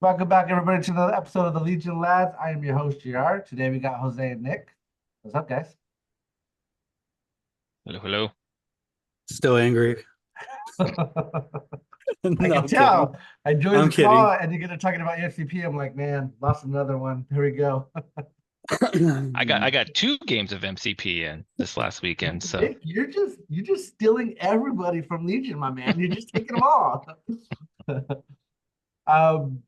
Welcome back, everybody, to another episode of the Legion Lads. I am your host, JR. Today we got Jose and Nick. What's up, guys? Hello, hello. Still angry. I No, can I'm kidding. tell. I joined I'm the call kidding. and you get to talking about FCP. I'm like, man, lost another one. Here we go. I got two games of MCP in this last weekend, so Nick, you're just stealing everybody from Legion, my man. You're just taking them all. um,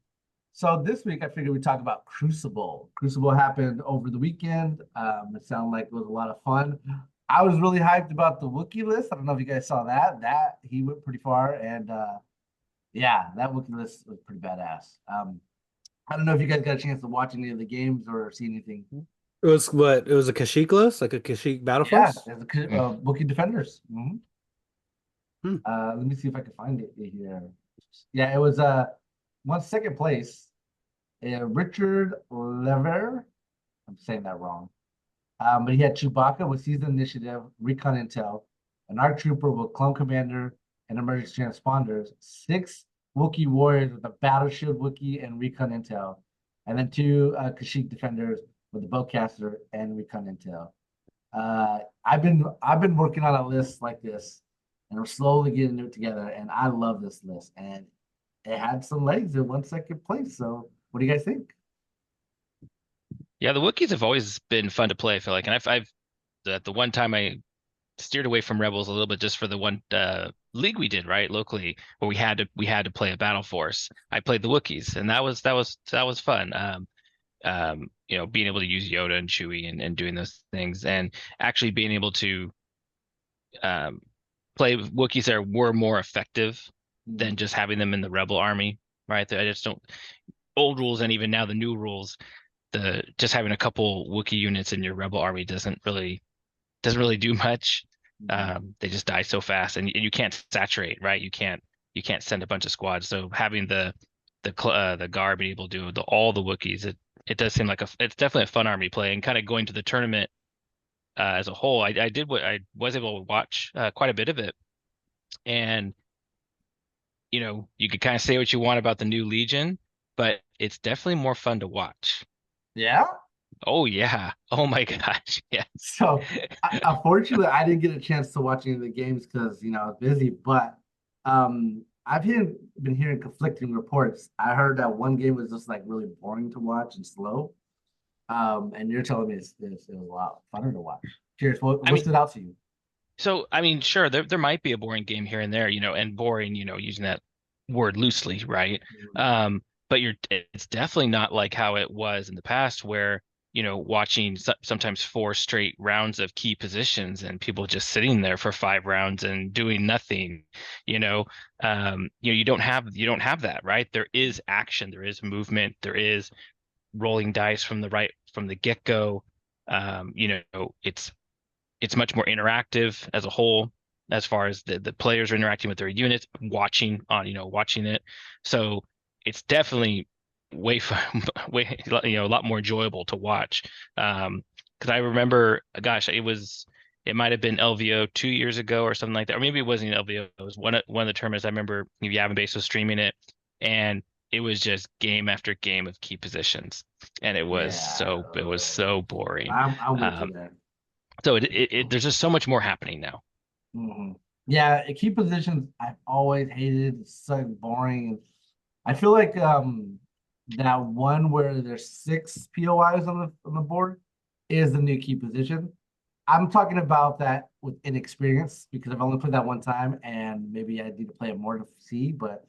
so this week I figured we'd talk about Crucible. Crucible happened over the weekend. It sounded like it was a lot of fun. I was really hyped about the Wookiee list. I don't know if you guys saw that. That he went pretty far, and yeah, that Wookiee list was pretty badass. I don't know if you guys got a chance to watch any of the games or see anything. It was what? It was a Kashyyyk list, like a Kashyyyk battle Yeah, force. there's a mm, Wookiee defenders. Hmm. Let me see if I can find it here. Yeah, it was one second place. Richard Lever. I'm saying that wrong. But he had Chewbacca with Season Initiative, Recon Intel, an ARC Trooper with Clone Commander and Emergency Transponders, six Wookiee Warriors with a Battle Shield Wookiee and Recon Intel, and then two Kashyyyk Defenders with the Bowcaster and Recon Intel. I've been working on a list like this, and we're slowly getting it together. And I love this list, and it had some legs in one second place. So, what do you guys think? yeah, the Wookiees have always been fun to play. I feel like, and I've the one time I steered away from Rebels a little bit just for the one league we did right locally where we had to play a battle force. I played the Wookiees, and that was fun. Being able to use Yoda and Chewie and doing those things, and actually being able to um, play Wookiees that were more effective than just having them in the Rebel army. Right, I just don't old rules and even now the new rules the just having a couple Wookiee units in your Rebel army doesn't really do much. They just die so fast, and you can't saturate, right? You can't send a bunch of squads. So having the guard be able to do all the Wookiees, it does seem like it's definitely a fun army play. And kind of going to the tournament as a whole, I did what I was able to watch quite a bit of it, and you could kind of say what you want about the new Legion, but it's definitely more fun to watch. Yeah. Oh yeah. Oh my gosh. Yes. So, unfortunately, I didn't get a chance to watch any of the games because I was busy. But been hearing conflicting reports. I heard that one game was just like really boring to watch and slow. And you're telling me it was a lot funner to watch. Curious, what I what mean, stood out to you? so I mean, sure, there might be a boring game here and there, and boring, using that word loosely, right? But it's definitely not like how it was in the past where, watching sometimes four straight rounds of key positions and people just sitting there for 5 rounds and doing nothing, you know. You don't have that, right? There is action, there is movement, there is rolling dice from the get-go. It's much more interactive as a whole as far as the players are interacting with their units, watching it. So it's definitely way fun, way a lot more enjoyable to watch. Because I remember, gosh, it might have been LVO 2 years ago or something like that, or maybe it wasn't LVO. It was one of the tournaments. I remember Yavin Base was streaming it, and it was just game after game of key positions, and Yeah, it was so boring. I'm with you Um, there. so there's just so much more happening now. Yeah, key positions I've always hated. It's so boring. I feel like that one where there's six POIs on the board is the new key position. I'm talking about that with inexperience because I've only played that one time and maybe I need to play it more to see, but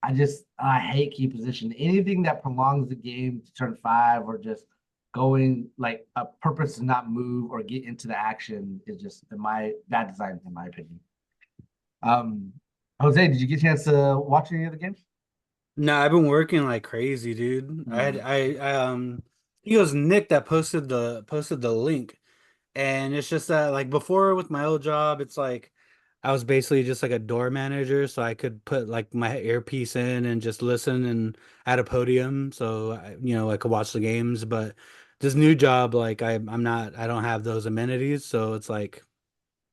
I hate key position. Anything that prolongs the game to turn five or just going like a purpose to not move or get into the action is just in my bad design in my opinion. Um, Jose, did you get a chance to watch any of the games? No, I've been working like crazy, dude. Mm. He was Nick that posted the link, and it's just that like before with my old job, it's like I was basically just like a door manager, so I could put like my earpiece in and just listen and at a podium, so I could watch the games. But this new job, like I don't have those amenities, so it's like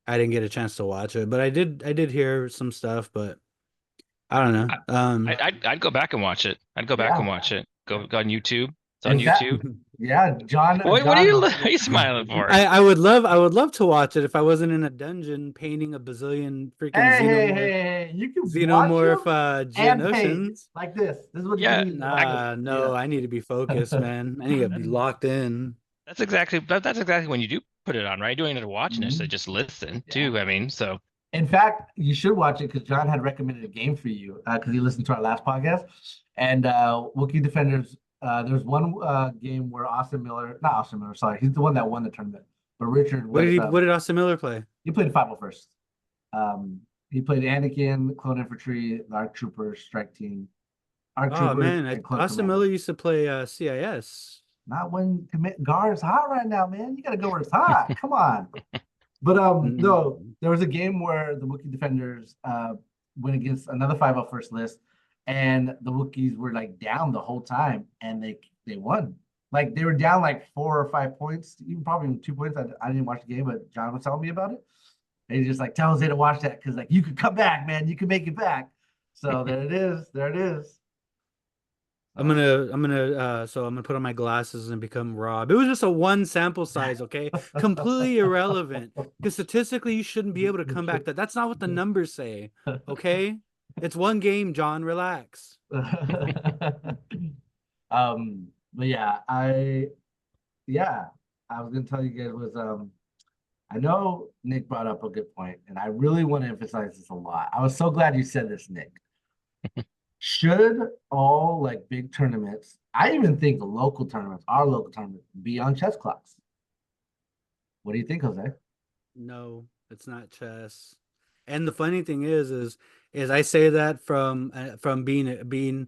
I didn't get a chance to watch it. But I did hear some stuff, but I don't know. I'd go back and watch it. I'd go back Yeah. and watch it. Go on YouTube. It's on In fact, YouTube. yeah, What are you John. are you smiling for? I would love to watch it if I wasn't in a dungeon painting a bazillion freaking Hey, you can watch him Xenomorph and paint Geonosians. like this. This is what you Yeah, can do. Nah, no, I need to be focused, man. I need to be locked in. that's exactly when you do put it on, right? You don't even have to watch necessarily, Mhm. just listen Yeah. too. I mean, so In fact, you should watch it because John had recommended a game for you because he listened to our last podcast. And Wookiee Defenders, there's one game where not Austin Miller, sorry, he's the one that won the tournament. But Richard went, What did Austin Miller play? he played 501st. He played Anakin, Clone Infantry, the ARC Troopers, Strike Team, ARC Oh Troopers, man, and Clone Austin Commando. Miller used to play CIS. Not when commit guard's hot right now, man. You gotta go where it's hot. Come on. But no, Mm. there was a game where the Wookiee defenders went against another 501st list, and the Wookiees were like down the whole time, and they won. Like they were down like 4 or 5 points, even probably 2 points. I didn't watch the game, but John was telling me about it. And he just like tells me to watch that because like you could come back, man. You can make it back. So there it is. There it is. I'm gonna put on my glasses and become Rob. It was just a one sample size, okay? Completely irrelevant. Because statistically, you shouldn't be able to come back. That's not what the numbers say, okay? It's one game, John. Relax. But yeah, I was gonna tell you guys was I know Nick brought up a good point, and I really want to emphasize this a lot. I was so glad you said this, Nick. Should all like big tournaments, I even think local tournaments, our local tournaments, be on chess clocks? What do you think, Jose? No, it's not chess. And the funny thing is I say that from being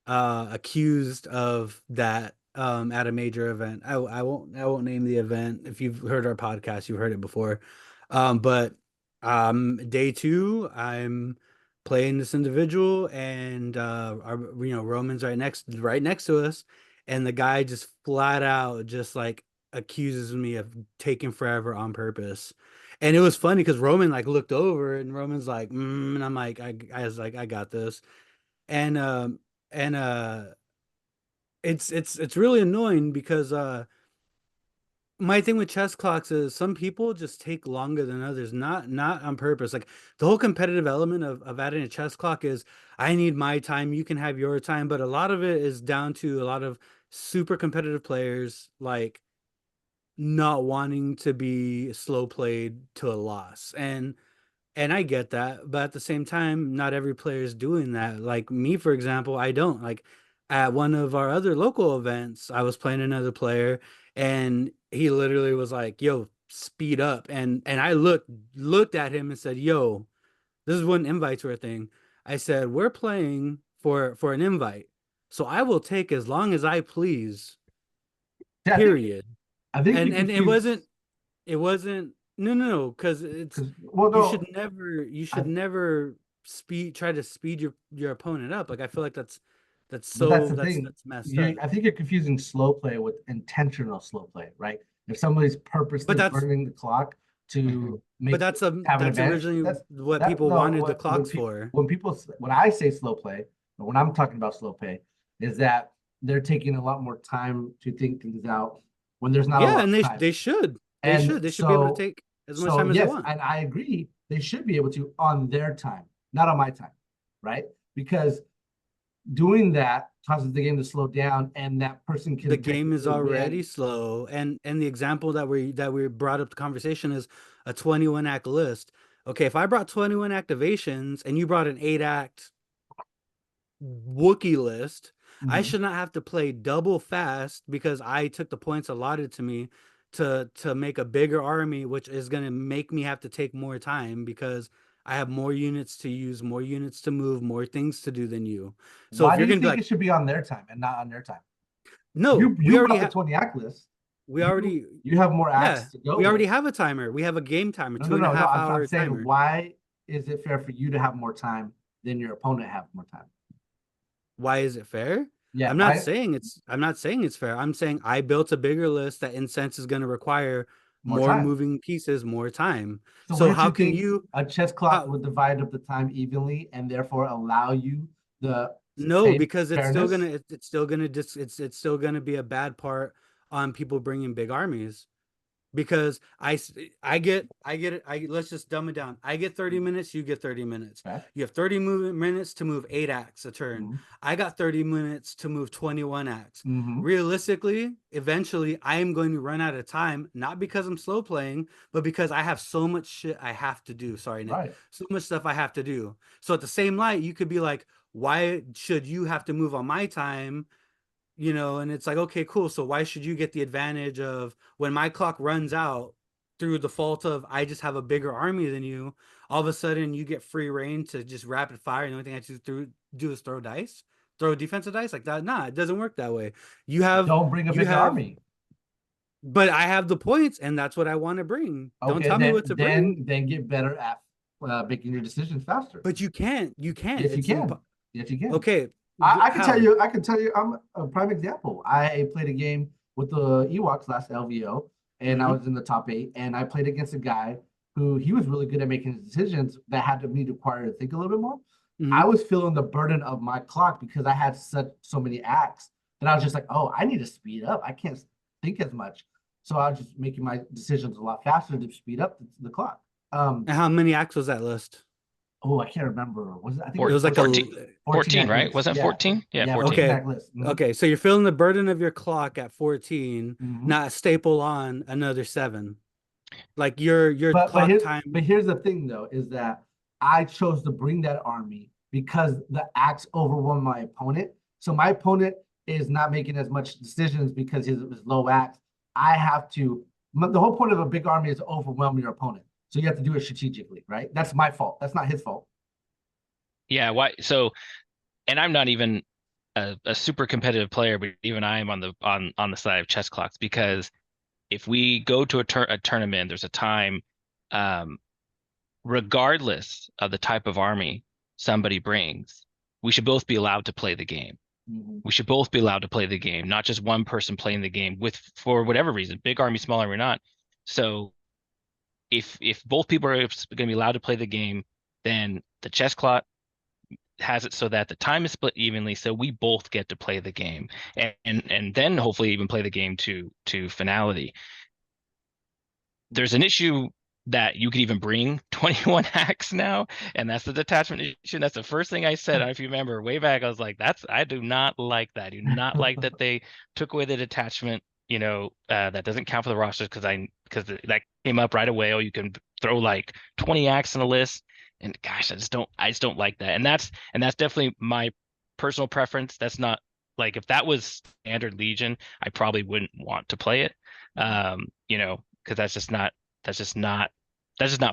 accused of that at a major event. I won't name the event. If you've heard our podcast, you've heard it before. But day two, I'm playing this individual, and Roman's right next to us, and the guy just flat out just like accuses me of taking forever on purpose. And it was funny because Roman like looked over, and Roman's like, and I'm like, I was like, I got this. And and it's really annoying because my thing with chess clocks is some people just take longer than others, not on purpose. Like the whole competitive element of adding a chess clock is I need my time, you can have your time, but a lot of it is down to a lot of super competitive players like not wanting to be slow played to a loss. And I get that, but at the same time, not every player is doing that. Like me, for example, I don't. Like at one of our other local events, I was playing another player, and he literally was like, "Yo, speed up." And I looked at him and said, "Yo, this is when invites were a thing." I said, "We're playing for an invite, so I will take as long as I please." Yeah, Period. I think you And confuse it wasn't no, because it's well, no, you I, should never try to speed your opponent up. Like I feel like but that's the thing. that's messed up. I think you're confusing slow play with intentional slow play, right? If somebody's But purposely that's burning the clock to make have an that's advantage, originally what that people no wanted the what clocks for. when I say slow play, or when I'm talking about slow play, is that they're taking a lot more time to think things out when there's not a Yeah, lot and of time. And they should be able to so take as much time as they yes, want. and I agree they should be able to on their time, not on my time, right? Because doing that causes the game to slow down, and that person can The game is technically already win. slow, and the example that we brought up the conversation is a 21 act list. Okay, if I brought 21 activations and you brought an 8 act Wookiee list, I Mhm. should not have to play double fast because I took the points allotted to me to make a bigger army, which is going to make me have to take more time because I have more units to use, more units to move, more things to do than you. So Why if do you're you going to be think like, it should be on their time and not on your time? no, You brought the 20 act list. we already You have more yeah, acts to go we already with. have a timer. We have a game timer, No, two no, and a no, no. half I'm hour saying timer. why is it fair for you to have more time than your opponent have more time? Why is it fair? Yeah, I'm not saying it's fair. I'm saying I built a bigger list that in sense is going to require More more time. moving pieces, more time. So So wouldn't how you can think you a chess clock how would divide up the time evenly and therefore allow you the no, same because it's still fairness? gonna it's still gonna it's still gonna be a bad part on people bringing big armies. Because I get it. Let's just dumb it down. I get 30 minutes, you get 30 minutes. Okay. You have 30 minutes to move 8 acts a turn. Mhm. I got 30 minutes to move 21 acts. Mhm. Realistically, eventually I am going to run out of time, not because I'm slow playing, but because I have so much shit I have to do. Sorry, Nick. Right. So much stuff I have to do. So at the same light, you could be like, why should you have to move on my time? And it's like, okay, cool. So why should you get the advantage of when my clock runs out through the fault of I just have a bigger army than you, all of a sudden you get free reign to just rapid fire, and the only thing I do is throw dice, throw defensive dice like that. Nah, it doesn't work that way. Don't bring a You big have, army. but I have the points, and that's what I want to bring. Don't Okay, tell me what to bring. then get better at making your decisions faster. But you can't. You can't. Yes, you It's can. Yes, you can. Okay. I can tell How? you. I can tell you. I'm a prime example. I played a game with the Ewoks last LVO, and I Mhm. was in the top 8. And I played against a guy who he was really good at making decisions that had to me require to think a little bit more. I Mhm. was feeling the burden of my clock because I had so many acts that I was just like, oh, I need to speed up. I can't think as much, so I was just making my decisions a lot faster to speed up the clock. And how many acts was that list? Oh, I can't remember. Was it? I think Or It was like 14, 14 14, act right? list. Wasn't Yeah. 14? Yeah, Yeah, 14. 14 Okay. act list. Mhm. Okay, so you're feeling the burden of your clock at 14, Mhm. not staple on another 7. Like your But clock time. here's the thing though, is that I chose to bring that army because the acts overwhelmed my opponent. So my opponent is not making as much decisions because his low acts. I have to. The whole point of a big army is to overwhelm your opponent. So you have to do it strategically, right? That's my fault. That's not his fault. Yeah, why? So, and I'm not even a super competitive player, but even I am on the side of chess clocks because if we go to a tournament, there's a time, um, regardless of the type of army somebody brings, we should both be allowed to play the game. Mhm. We should both be allowed to play the game, not just one person playing the game with for whatever reason, big army, small army, or not. So if both people are going to be allowed to play the game, then the chess clock has it so that the time is split evenly, so we both get to play the game, and then hopefully even play the game to finality. There's an issue that you could even bring 21 hacks now, and that's the detachment issue. That's the first thing I said. If you remember way back, I was like, I do not like that. I do not like that they took away the detachment, that doesn't count for the rosters because that came up right away. Oh, you can throw like 20 acts in a list. And gosh, I just don't like that. And that's definitely my personal preference. That's not like if that was standard Legion, I probably wouldn't want to play it. Because that's just not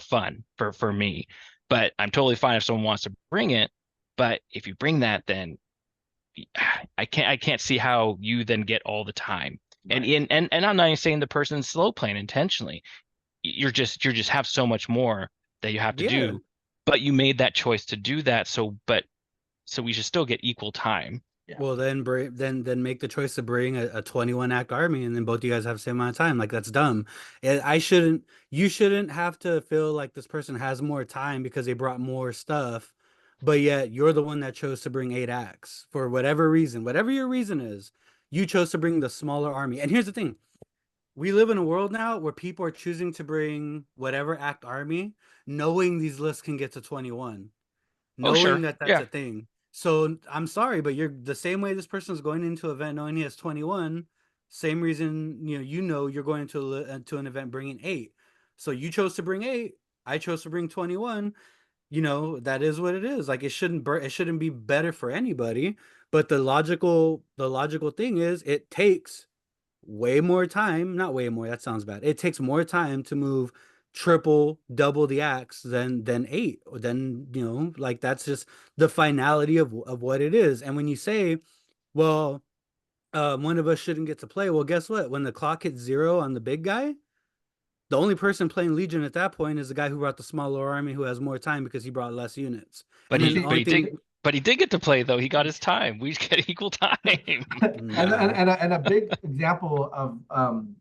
fun for me. But I'm totally fine if someone wants to bring it. But if you bring that, then I can't see how you then get all the time. Right. And I'm not even saying the person's slow playing intentionally. You're just have so much more that you have to Yeah. do. But you made that choice to do that, so we should still get equal time. Yeah. Well, then make the choice to bring a 21 act army, and then both you guys have the same amount of time. Like that's dumb. You shouldn't have to feel like this person has more time because they brought more stuff, but yet you're the one that chose to bring 8 acts for whatever reason, whatever your reason is. You chose to bring the smaller army. And here's the thing. We live in a world now where people are choosing to bring whatever act army, knowing these lists can get to 21, Oh, sure. knowing that that's Yeah. a thing. So I'm sorry, but you're the same way this person's going into an event knowing he has 21. Same reason you're going to an event bringing 8. So you chose to bring 8. I chose to bring 21. That is what it is. Like it shouldn't be better for anybody. But the logical thing is it takes way more time, not way more, that sounds bad. It takes more time to move double the acts than 8. Then, like that's just the finality of what it is. And when you say, well, one of us shouldn't get to play, well, guess what? When the clock hits 0 on the big guy, the only person playing Legion at that point is the guy who brought the smaller army who has more time because he brought less units. But And then he the only did thing But he did get to play though. He got his time. We get equal time. Nah. And a big example of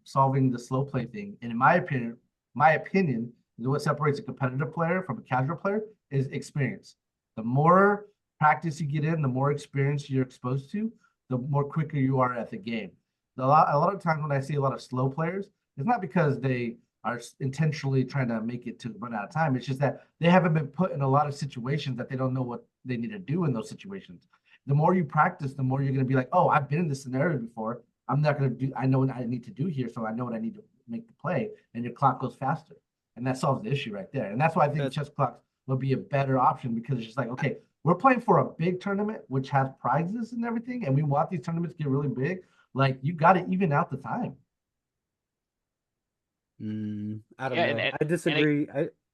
solving the slow play thing, and in my opinion, is what separates a competitive player from a casual player is experience. The more practice you get in, the more experience you're exposed to, the more quicker you are at the game. A lot of times when I see a lot of slow players, it's not because they are intentionally trying to make it to run out of time. It's just that they haven't been put in a lot of situations that they don't know what they need to do in those situations. The more you practice, the more you're going to be like, oh, I've been in this scenario before. I'm not going to do, I know what I need to do here. So I know what I need to make the play. And your clock goes faster. And that solves the issue right there. And that's why I think That's chess clocks will be a better option because it's just like, okay, we're playing for a big tournament, which has prizes and everything. And we want these tournaments to get really big. Like, you got to even out the time. I don't Yeah, know. I and it, disagree.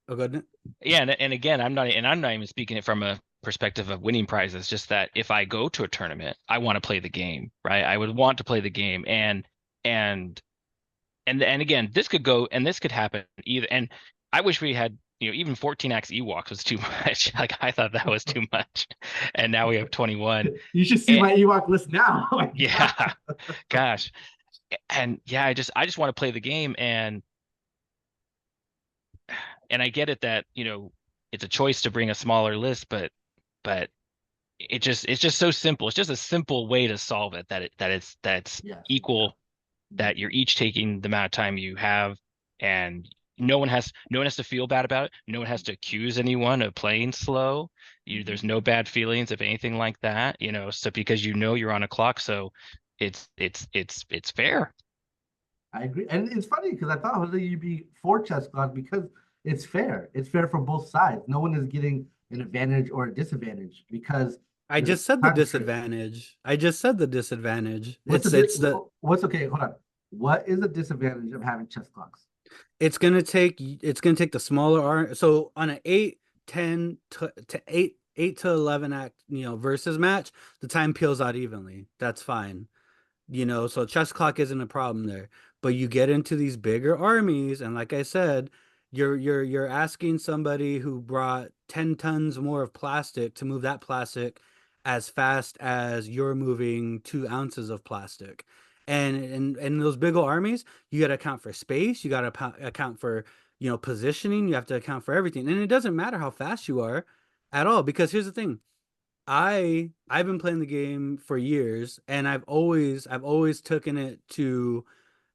Oh, go ahead. yeah, and again, I'm not even speaking it from a perspective of winning prizes. Just that if I go to a tournament, I want to play the game, right? I would want to play the game, and and again, this could go and this could happen either. And I wish we had, even 14x Ewoks was too much. Like I thought that was too much, and now we have 21. You should see And, my Ewok list now. yeah, gosh, and yeah, I just want to play the game, and I get it that it's a choice to bring a smaller list, but it's just so simple. It's just a simple way to solve it that's Yes. equal, that you're each taking the amount of time you have, and no one has to feel bad about it. No one has to accuse anyone of playing slow. There's no bad feelings of anything like that, so because you're on a clock, so it's fair. I agree. And it's funny because I thought Jose you'd be for chess clock because it's fair. It's fair for both sides. No one is getting an advantage or a disadvantage because I the just said the time constraint. disadvantage. I just said the disadvantage. What's the It's the what's okay? Hold on. What is the disadvantage of having chess clocks? it's gonna take the smaller arm. So on an 8, 10 to 8 to 11 act, versus match, the time peels out evenly. That's fine. So chess clock isn't a problem there. But you get into these bigger armies, and like I said, you're asking somebody who brought 10 tons more of plastic to move that plastic as fast as you're moving 2 ounces of plastic. And in those bigger armies, you got to account for space, you got to account for, positioning, you have to account for everything. And it doesn't matter how fast you are at all, because here's the thing. I've been playing the game for years, and I've always taken it to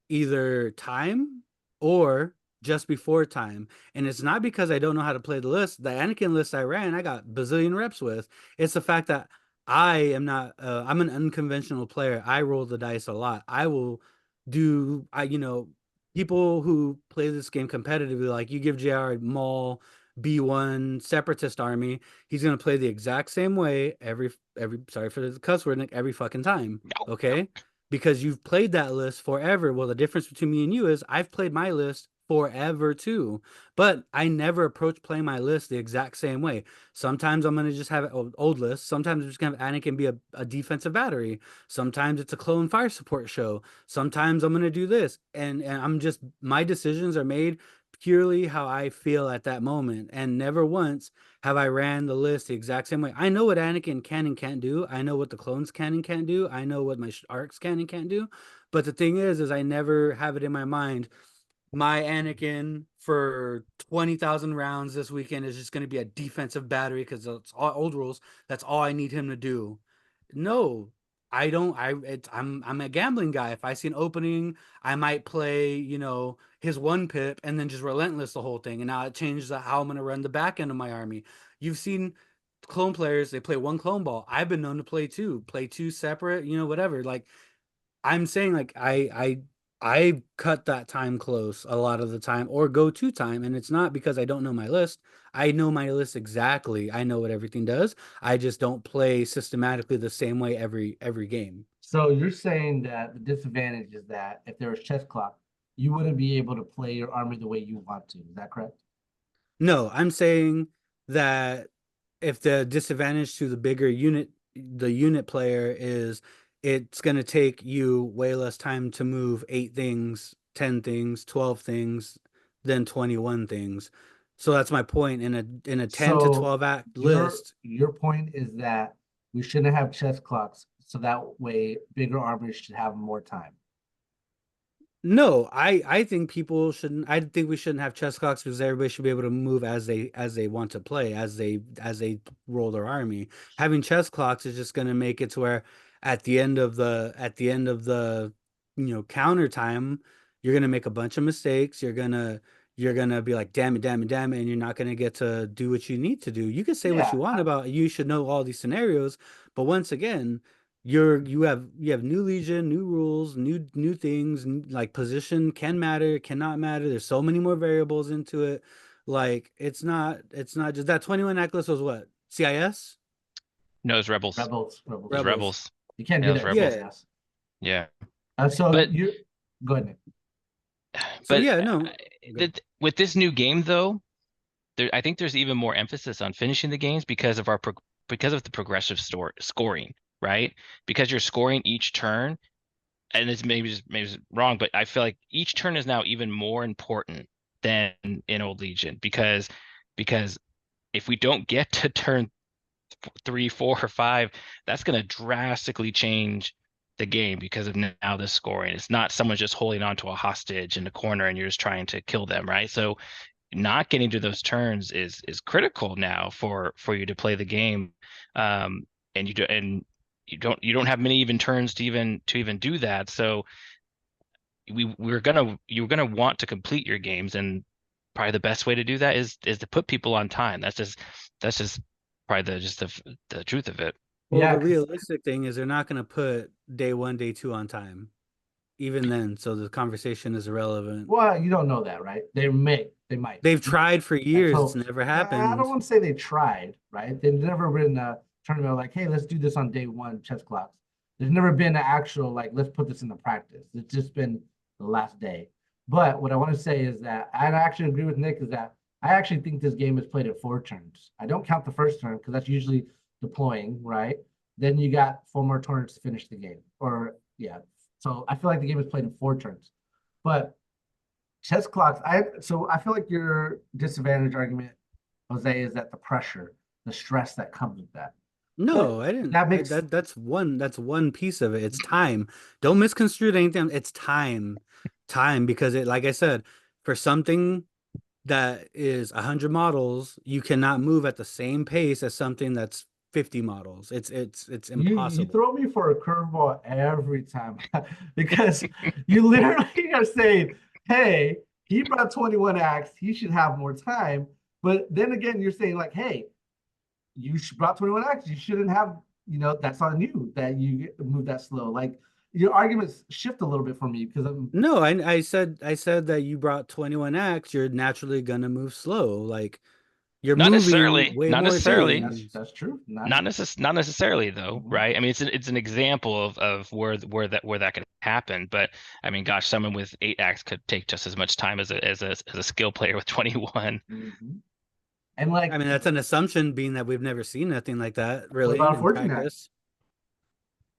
either time or just before time. And it's not because I don't know how to play the list. The Anakin list I ran, I got bazillion reps with. It's the fact that I am not I'm an unconventional player. I roll the dice a lot. I will do I people who play this game competitively, like you give JR Maul B1 separatist army, he's gonna play the exact same way every sorry for the cuss word, Nick, every fucking time. Okay? Because you've played that list forever. Well, the difference between me and you is I've played my list forever too, but I never approach playing my list the exact same way. Sometimes I'm gonna just have an old list. Sometimes I'm just gonna have Anakin be a defensive battery. Sometimes it's a clone fire support show. Sometimes I'm gonna do this, and I'm just my decisions are made purely how I feel at that moment, and never once have I ran the list the exact same way. I know what Anakin can and can't do. I know what the clones can and can't do. I know what my arcs can and can't do. But the thing is I never have it in my mind. My Anakin for 20,000 rounds this weekend is just going to be a defensive battery because it's all old rules. That's all I need him to do. No, I don't. I'm a gambling guy. If I see an opening, I might play, his one pip and then just relentless the whole thing. And now it changes how I'm going to run the back end of my army. You've seen clone players, they play one clone ball. I've been known to play two separate, whatever. Like I'm saying, like I cut that time close a lot of the time, or go to time, and it's not because I don't know my list. I know my list exactly. I know what everything does. I just don't play systematically the same way every game. So you're saying that the disadvantage is that if there was chess clock, you wouldn't be able to play your army the way you want to. Is that correct? No, I'm saying that if the disadvantage to the unit player is it's going to take you way less time to move 8 things, 10 things, 12 things than 21 things. So that's my point. In a 10 to So 12 act your list, your point is that we shouldn't have chess clocks, so that way bigger armies should have more time. no, I think people shouldn't. I think we shouldn't have chess clocks because everybody should be able to move as they want to play, as they roll their army. Having chess clocks is just going to make it to where at the end of the counter time, you're going to make a bunch of mistakes. You're gonna be like, damn it, damn it, damn it, and you're not gonna get to do what you need to do. You can say what Yeah, you want I- about you should know all these scenarios, but once again you have new legion, new rules, new things, like position can matter, cannot matter. There's so many more variables into it. Like it's not just that 21 necklace was what? CIS? No, it's rebels. It rebels. was Rebels. rebels. You can't Yeah, do it was that. rebels. Yeah. Yeah. So But you go ahead, Nick. So but yeah, no. with this new game though, I think there's even more emphasis on finishing the games because of because of the progressive scoring, right? Because you're scoring each turn, and it's maybe it's wrong, but I feel like each turn is now even more important than in Old Legion because if we don't get to turn 3, 4, or 5, that's going to drastically change the game because of now the scoring. It's not someone just holding on to a hostage in the corner and you're just trying to kill them, right? So not getting to those turns is critical now for you to play the game, and you don't have many even turns to even do that. So you're gonna want to complete your games, and probably the best way to do that is to put people on time. That's just probably the truth of it. Well, Yeah, the 'cause- realistic thing is they're not gonna put day one, day two on time. Even then, so the conversation is irrelevant. well, you don't know that, right? They might. They've tried for years, it's So never I don't happened. want to say they tried, right? They've never been a tournament like, hey, let's do this on day one, chess clocks. There's never been an actual like, let's put this into practice. It's just been the last day. But what I want to say is that I actually agree with Nick is that I actually think this game is played at 4 turns. I don't count the first turn because that's usually deploying, right? Then you got 4 more turns to finish the game. Or yeah. So I feel like the game is played in 4 turns. But chess clocks, I feel like your disadvantage argument, Jose, is that the pressure, the stress that comes with that. No, I didn't. That makes That's one piece of it. It's time. Don't misconstrue anything. It's time. Time because it like I said, for something that is 100 models, you cannot move at the same pace as something that's 50 models. It's you impossible. throw me for a curveball every time because you literally are saying, hey, he brought 21 acts, he should have more time. But then again, you're saying like, hey, you brought 21 acts, you shouldn't have, that's on you that you move that slow. Like your arguments shift a little bit for me because I'm No, I said that you brought 21 acts, you're naturally gonna move slow. Like you're Not moving necessarily, way not more necessarily. things. that's true. Not necessarily though, Mhm. right? I mean, it's an example of where that could happen. But I mean, gosh, someone with 8 acts could take just as much time as a skill player with 21. Mhm. And like, I mean, that's an assumption being that we've never seen nothing like that what really about in 14 acts? practice.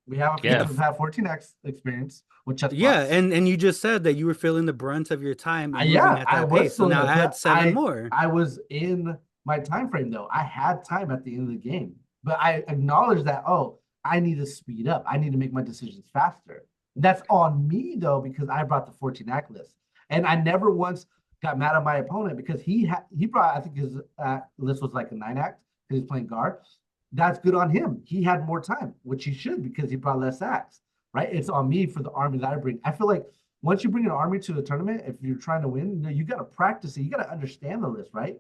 We have a few Yeah. who've had 14x experience with chess Yeah, clocks. and you just said that you were feeling the brunt of your time and moving Yeah, at I that was pace. So feeling now it, add but 7 more. I was in my time frame though. I had time at the end of the game, but I acknowledge that, oh, I need to speed up. I need to make my decisions faster. That's on me though, because I brought the 14 act list. And I never once got mad at my opponent because he brought, I think his list was like a 9 act because he's playing guard. That's good on him. He had more time, which he should because he brought less acts, right? It's on me for the army that I bring. I feel like once you bring an army to the tournament, if you're trying to win, you got to practice it. You got to understand the list, right?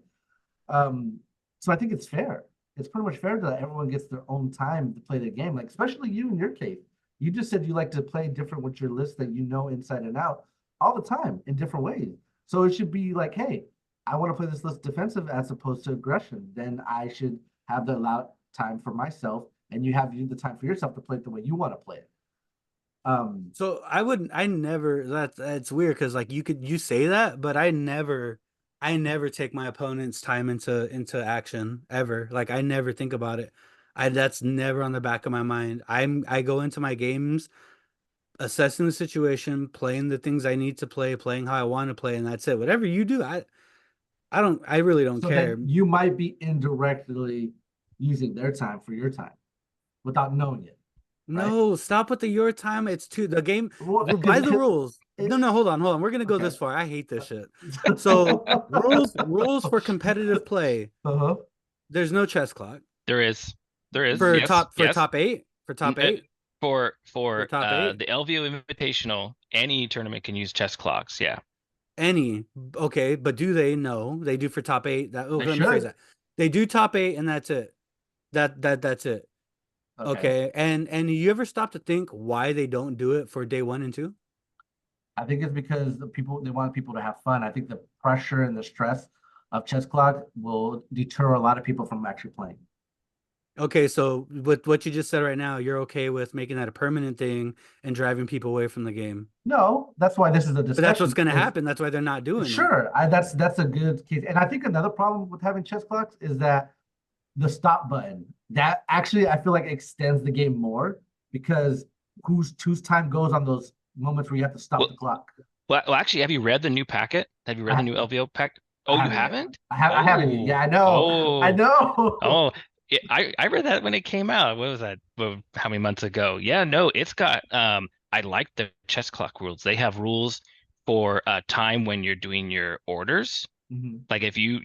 So I think it's fair. It's pretty much fair that everyone gets their own time to play the game. Like especially you in your case, you just said you like to play different with your list that you know inside and out all the time in different ways. So it should be like, hey, I want to play this list defensive as opposed to aggression. Then I should have the allowed time for myself, and you have the time for yourself to play it the way you want to play it. So I never that's weird because like you say that, but I never take my opponent's time into action ever. Like I never think about it. That's never on the back of my mind. I go into my games assessing the situation, playing the things I need to play, playing how I want to play, and that's it. Whatever you do, I really don't So care. then you might be indirectly using their time for your time without knowing it, right? No, stop with the your time. It's too the game. Well, By the rules. it, No, hold on. We're gonna go okay. this far. I hate this shit. So rules for competitive play. Uh-huh. There's no chess clock There is. There is. for Yes. top Yes. eight for top N- uh, eight For for top eight. the LVO Invitational, any tournament can use chess clocks. Yeah. Any okay, but do they? No, they do for top eight. That They let me phrase should. that. They do top eight, and that's it. That's it. Okay. Okay, and you ever stop to think why they don't do it for day 1 and 2? I think it's because they want people to have fun. I think the pressure and the stress of chess clock will deter a lot of people from actually playing. Okay, so with what you just said right now, you're okay with making that a permanent thing and driving people away from the game. No, that's why this is a discussion. But that's what's going to is- happen. That's why they're not doing it. Sure, that's a good case. And I think another problem with having chess clocks is that the stop button that actually I feel like extends the game more because whose time goes on those moments where you have to stop Well, the clock. Well, actually, have you read the new packet? Have you read the new LVO pack? Oh, you haven't? I haven't yet. Yeah, I know. I Oh. know. Oh, I read that when it came out. What was that? How many months ago? Yeah, no, it's got I like the chess clock rules. They have rules for time when you're doing your orders. Mhm. Like if you're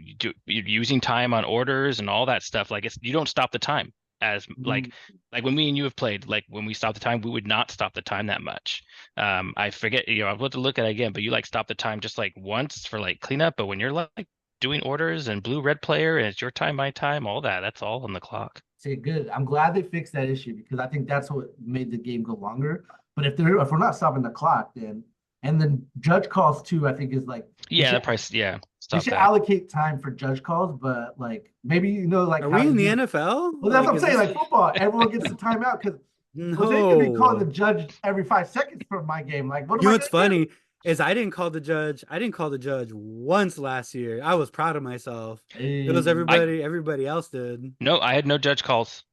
using time on orders and all that stuff, like you don't stop the time as like when me and you have played, like when we stop the time, we would not stop the time that much. I forget, I'll have to look at it again, but you like stop the time just like once for like cleanup, but when you're like doing orders and blue red player and it's your time, my time, all that's all on the clock. See, good. I'm glad they fixed that issue because I think that's what made the game go longer. But if we're not stopping the clock, then and then judge calls too, I think is like Yeah, that price, yeah. you Stop should that. allocate time for judge calls, but like maybe like Are how we in the you- NFL? Well, that's what I'm is saying. this- Like football, everyone gets the timeout because Jose could be calling the No. judge every 5 seconds for my game. Like, what You am know I what's gonna do? funny is I didn't call the judge. I didn't call the judge once last year. I was proud of myself. It was Hey, everybody else did. No, I had no judge calls.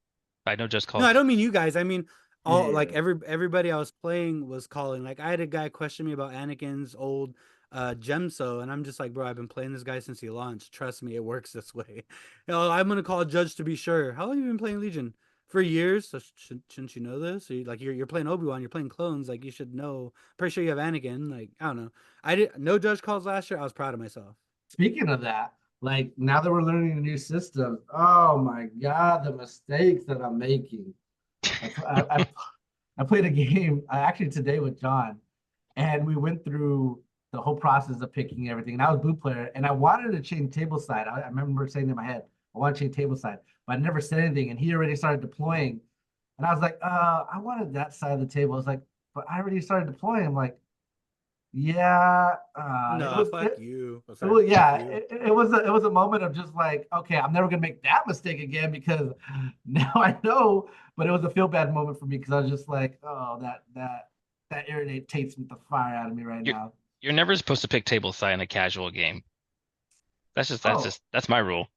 I had no judge calls. No, I don't mean you guys. I mean all like Yeah. everybody I was playing was calling. Like I had a guy question me about Anakin's old Gemso, and I'm just like, bro, I've been playing this guy since he launched. Trust me, it works this way. I'm gonna call a judge to be sure. How long have you been playing Legion? For years. So shouldn't you know this? Or you're playing Obi-Wan, you're playing clones, like you should know. Pretty sure you have Anakin. Like, I don't know. I did no judge calls last year. I was proud of myself. Speaking of that, like now that we're learning the new system, oh my God, the mistakes that I'm making. I played a game actually today with John, and we went through the whole process of picking everything. And I was blue player, and I wanted to change table side. I remember saying in my head, I want to change table side, but I never said anything. And he already started deploying, and I was like, I wanted that side of the table. I was like, but I already started deploying. I'm like, yeah, No, fuck you. Oh, sorry, well, fuck yeah, you. it was a moment of just like, okay, I'm never gonna make that mistake again because now I know. But it was a feel bad moment for me because I was just like, oh, that irritates the fire out of me right now. You're never supposed to pick table side in a casual game. That's Oh. my rule.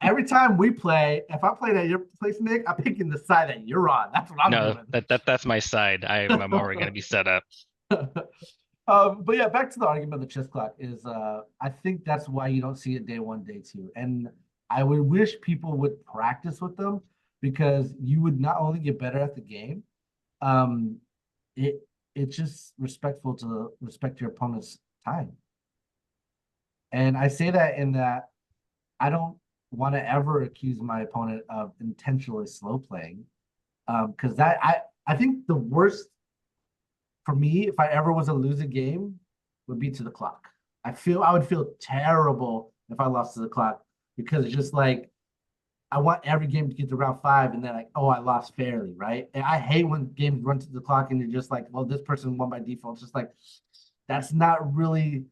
Every time we play, if I'm playing at your place, Nick, I'm picking the side that you're on. That's what I'm No, doing. that's my side. I'm already gonna be set up. But yeah, back to the argument of the chess clock is I think that's why you don't see it day 1, day 2. And I would wish people would practice with them because you would not only get better at the game, um, it's just respectful to respect your opponent's time. And I say that in that I don't want to ever accuse my opponent of intentionally slow playing. Because I think the worst for me, if I ever was to lose a game, would be to the clock. I would feel terrible if I lost to the clock because it's just like I want every game to get to round 5 and then like, oh, I lost fairly, right? And I hate when games run to the clock and you're just like, well, this person won by default. It's just like that's not really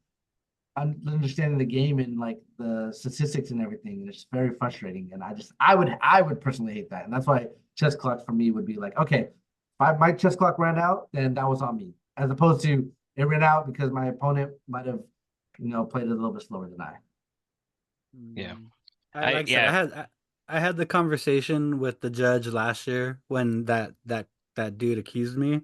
understanding the game and like the statistics and everything. And it's very frustrating. And I would personally hate that. And that's why chess clocks for me would be like, okay, if my chess clock ran out, then that was on me, as opposed to it ran out because my opponent might have, played it a little bit slower than I. Yeah. Like I said, I had the conversation with the judge last year when that dude accused me,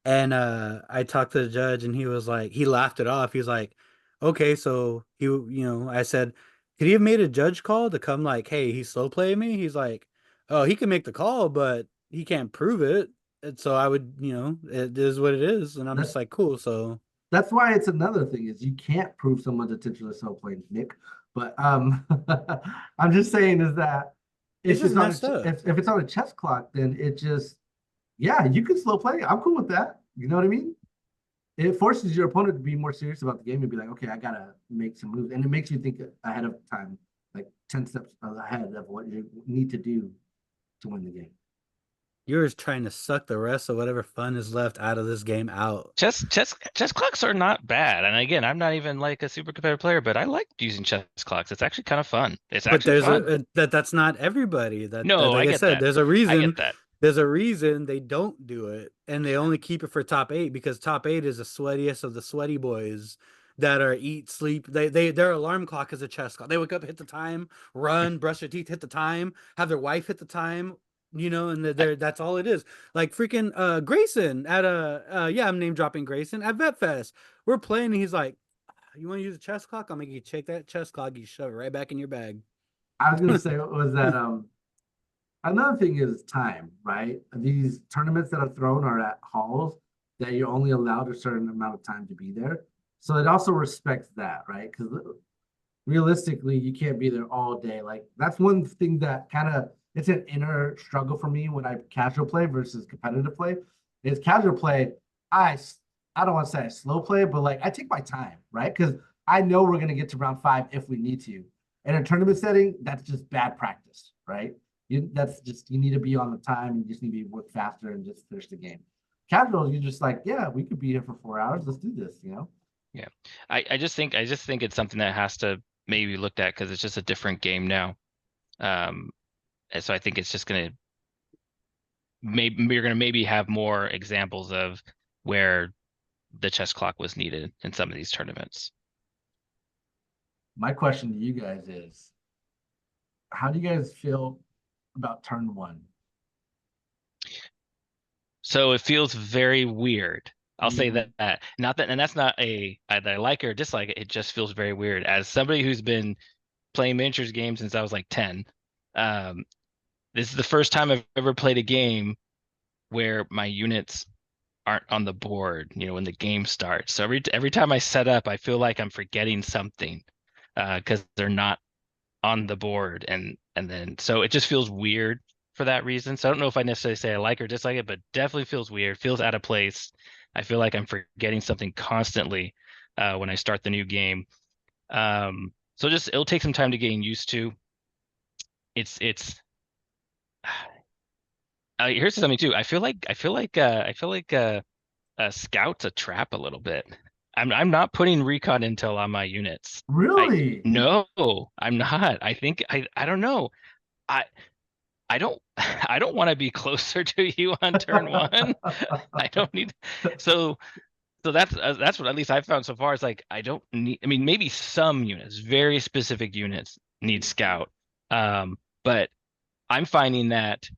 and I talked to the judge, and he was like, he laughed it off. He was like, okay, so I said, could he have made a judge call to come like, hey, he's slow playing me? He's like, oh, he can make the call, but he can't prove it. And so I would, it is what it is. And I'm just That like, cool. So that's why it's another thing is you can't prove someone's intentionally slow playing, Nick. But I'm just saying is that it's if just it's on messed up. if it's on a chess clock, then it just yeah, you can slow play. I'm cool with that. You know what I mean? It forces your opponent to be more serious about the game and be like, okay, I gotta make some moves, and it makes you think ahead of time, like 10 steps ahead of what you need to do to win the game. You're just trying to suck the rest of whatever fun is left out of this game out. Chess clocks are not bad. And again, I'm not even like a super competitive player, but I like using chess clocks. It's actually kind of fun. It's But actually there's fun. that's not everybody. That No, like I I get said, that. there's a I reason. get that. There's a reason they don't do it, and they only keep it for top eight because top eight is the sweatiest of the sweaty boys that are eat, sleep. Their alarm clock is a chess clock. They wake up, hit the time, run, brush their teeth, hit the time, have their wife hit the time, and I, that's all it is. Like freaking Grayson at yeah, I'm name dropping Grayson at VetFest. We're playing, and he's like, "You want to use a chess clock? I'll make you check that chess clock. You shove it right back in your bag." I was gonna say was that another thing is time, right? These tournaments that are thrown are at halls that you're only allowed a certain amount of time to be there. So it also respects that, right? Because realistically, you can't be there all day. Like that's one thing that kind of it's an inner struggle for me when I casual play versus competitive play. Is casual play, I I don't want to say I slow play, but like I take my time, right? Because I know we're gonna get to round 5 if we need to. In a tournament setting, that's just bad practice, right? That's just you need to be on the time. You just need to work faster and just finish the game. Casual, you're just like, yeah, we could be here for 4 hours. Let's do this, you know. yeah. I just think it's something that has to maybe be looked at because it's just a different game now. Um, and so I think it's just gonna maybe you're gonna maybe have more examples of where the chess clock was needed in some of these tournaments. My question to you guys is, how do you guys feel about turn one? So it feels very weird. I'll say Mhm. that. Not that, and that's not that I like it or dislike it. It just feels very weird. As somebody who's been playing miniatures games since I was like 10, um, this is the first time I've ever played a game where my units aren't on the board, when the game starts. So every time I set up, I feel like I'm forgetting something, because they're not on the board, and then so it just feels weird for that reason. So I don't know if I necessarily say I like or dislike it, but definitely feels weird, feels out of place. I feel like I'm forgetting something constantly when I start the new game. So just it'll take some time to getting used to. It's here's something too. I feel like Scout's a trap a little bit. I'm not putting recon intel on my units. I Really? No, I'm not. I don't know. I I don't I don't want to be closer to you on turn one. I don't need so that's what at least I've found so far. It's like I don't need. I mean, maybe some units, very specific units, need scout. But I'm finding that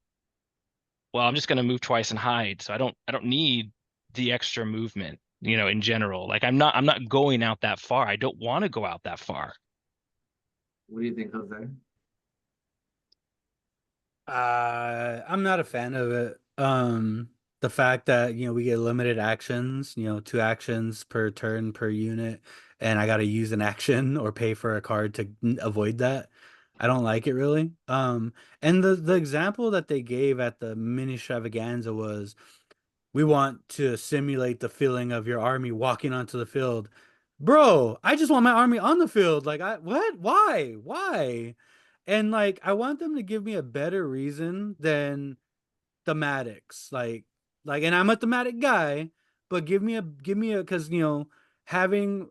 well, I'm just going to move twice and hide, so I don't need the extra movement. In general, like I'm not going out that far. I don't want to go out that far. What do you think, Jose? I'm not a fan of it. The fact that, we get limited actions, 2 actions per turn per unit, and I gotta use an action or pay for a card to avoid that. I don't like it really. And the example that they gave at the mini extravaganza was we want to simulate the feeling of your army walking onto the field. Bro, I just want my army on the field. Like what? Why? Why? And like I want them to give me a better reason than thematics. Like and I'm a thematic guy, but give me a because having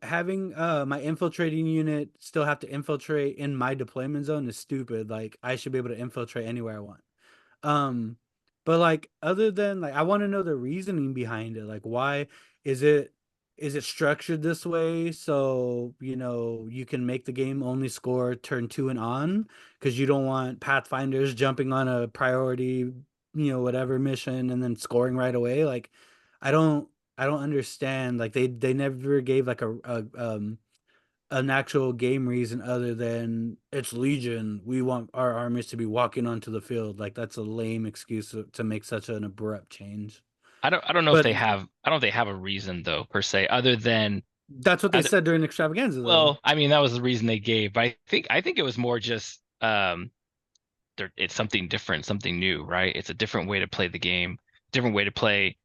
my infiltrating unit still have to infiltrate in my deployment zone is stupid. Like I should be able to infiltrate anywhere I want. Um, but like other than like I want to know the reasoning behind it. Like why is it is it structured this way so you can make the game only score turn 2 and on because you don't want pathfinders jumping on a priority, whatever mission and then scoring right away. Like I don't I don't understand. Like they never gave like a an actual game reason other than it's Legion. We want our armies to be walking onto the field. Like that's a lame excuse to make such an abrupt change. I don't know if But they have I don't know if they have a reason though per se other than that's what they said during Extravaganza, though. well, I mean that was the reason they gave, but I think it was more just it's something different, something new, right? It's a different way to play the game, different way to play.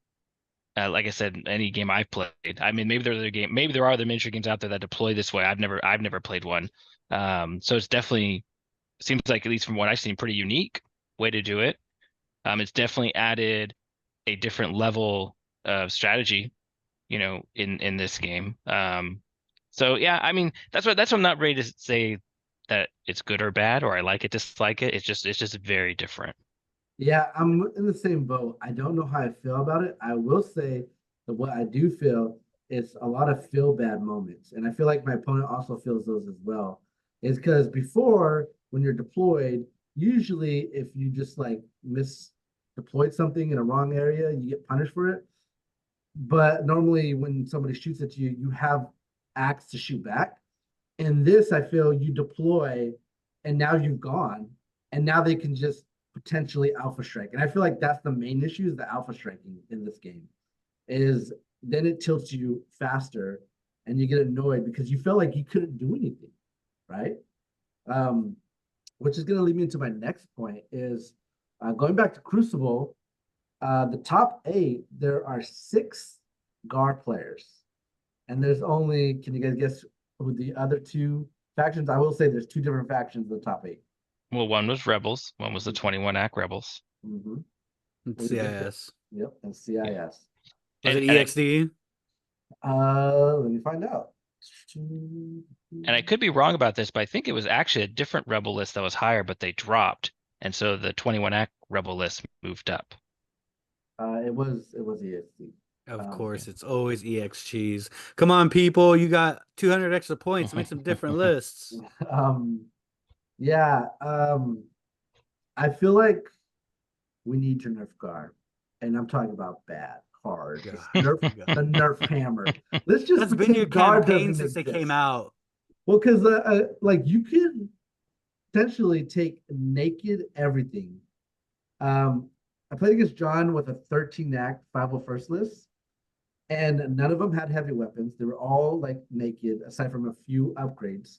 Like I said, any game I've played. I mean, maybe there are other miniature games out there that deploy this way. I've never played one. So it's definitely seems like, at least from what I've seen, pretty unique way to do it. It's definitely added a different level of strategy, in this game. So yeah, I mean, that's what I'm not ready to say that it's good or bad or I like it, dislike it. It's just very different. Yeah, I'm in the same boat. I don't know how I feel about it. I will say that what I do feel is a lot of feel bad moments. And I feel like my opponent also feels those as well. Is because before, when you're deployed, usually if you just like miss deployed something in a wrong area, you get punished for it. But normally when somebody shoots at you, you have acts to shoot back. In this, I feel you deploy and now you've gone, and now they can just potentially alpha strike. And I feel like that's the main issue is the alpha striking in this game. Is then it tilts you faster and you get annoyed because you felt like you couldn't do anything, right? Um, which is going to lead me into my next point is going back to Crucible, the top 8, there are 6 GAR players. And there's only, can you guys guess who the other 2 factions? I will say there's 2 different factions in the top 8. Well, one was Rebels, one was the 21 Act Rebels. Mm-hmm. CIS. Yep, and CIS. Was it And EXD? Let me find out. I could be wrong about this, but I think it was actually a different Rebel list that was higher, but they dropped, and so the 21 Act Rebel list moved up. It was EXD. Of course, it's always EX cheese. Come on, people, you got 200 extra points. Make some different lists. Yeah. I feel like we need to nerf GAR, and I'm talking about bad hard. Nerf the nerf hammer. Let's just That's been your GAR campaign doesn't since they exist. came out. Well, because like you could potentially take naked everything. I played against John with a 13 act 501st list, and none of them had heavy weapons. They were all like naked, aside from a few upgrades.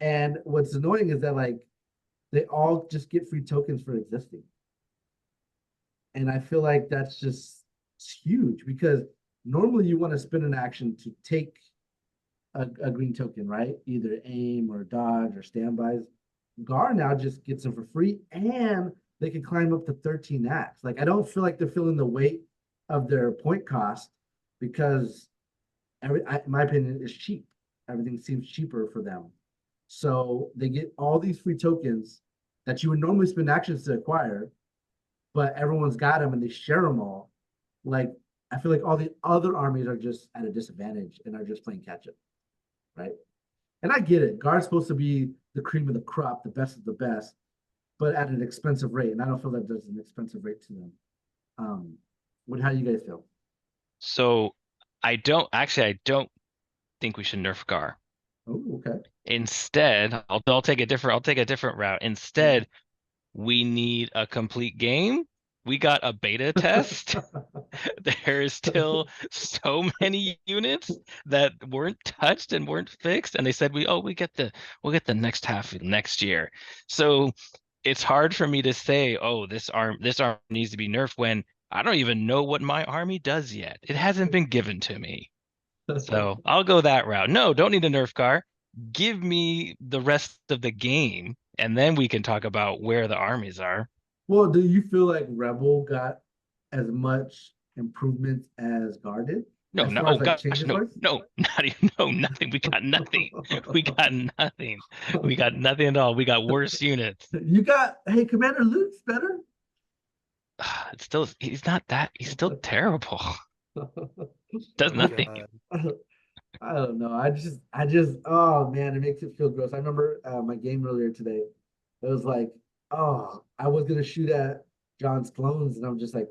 And what's annoying is that like they all just get free tokens for existing. And I feel like that's just huge because normally you want to spend an action to take a green token, right? Either aim or dodge or standbys. GAR now just gets them for free and they can climb up to 13 acts. Like I don't feel like they're feeling the weight of their point cost because in my opinion, is cheap. Everything seems cheaper for them. So they get all these free tokens that you would normally spend actions to acquire, but everyone's got them and they share them all. Like I feel like all the other armies are just at a disadvantage and are just playing catch up, right? And I get it. GAR's supposed to be the cream of the crop, the best of the best, but at an expensive rate. And I don't feel that there's an expensive rate to them. How do you guys feel? So I don't think we should nerf GAR. Oh, okay. Instead, I'll take a different route. Instead, we need a complete game. We got a beta test. There is still so many units that weren't touched and weren't fixed, and they said we'll get the next half next year. So it's hard for me to say, oh, this arm needs to be nerfed when I don't even know what my army does yet. It hasn't been given to me. So I'll go that route. No, don't need a nerf GAR. Give me the rest of the game, and then we can talk about where the armies are. Well, do you feel like Rebel got as much improvements as GAR did? No, As no, far oh as like gosh, changes no, wise? no, not even, no, nothing. We got nothing. We got nothing. We got nothing at all. We got worse units. You got, hey, Commander Luke's better. It's still, he's still terrible. Does nothing. I don't know. Oh man, it makes it feel gross. I remember my game earlier today. It was like, oh, I was gonna shoot at John's clones, and I'm just like,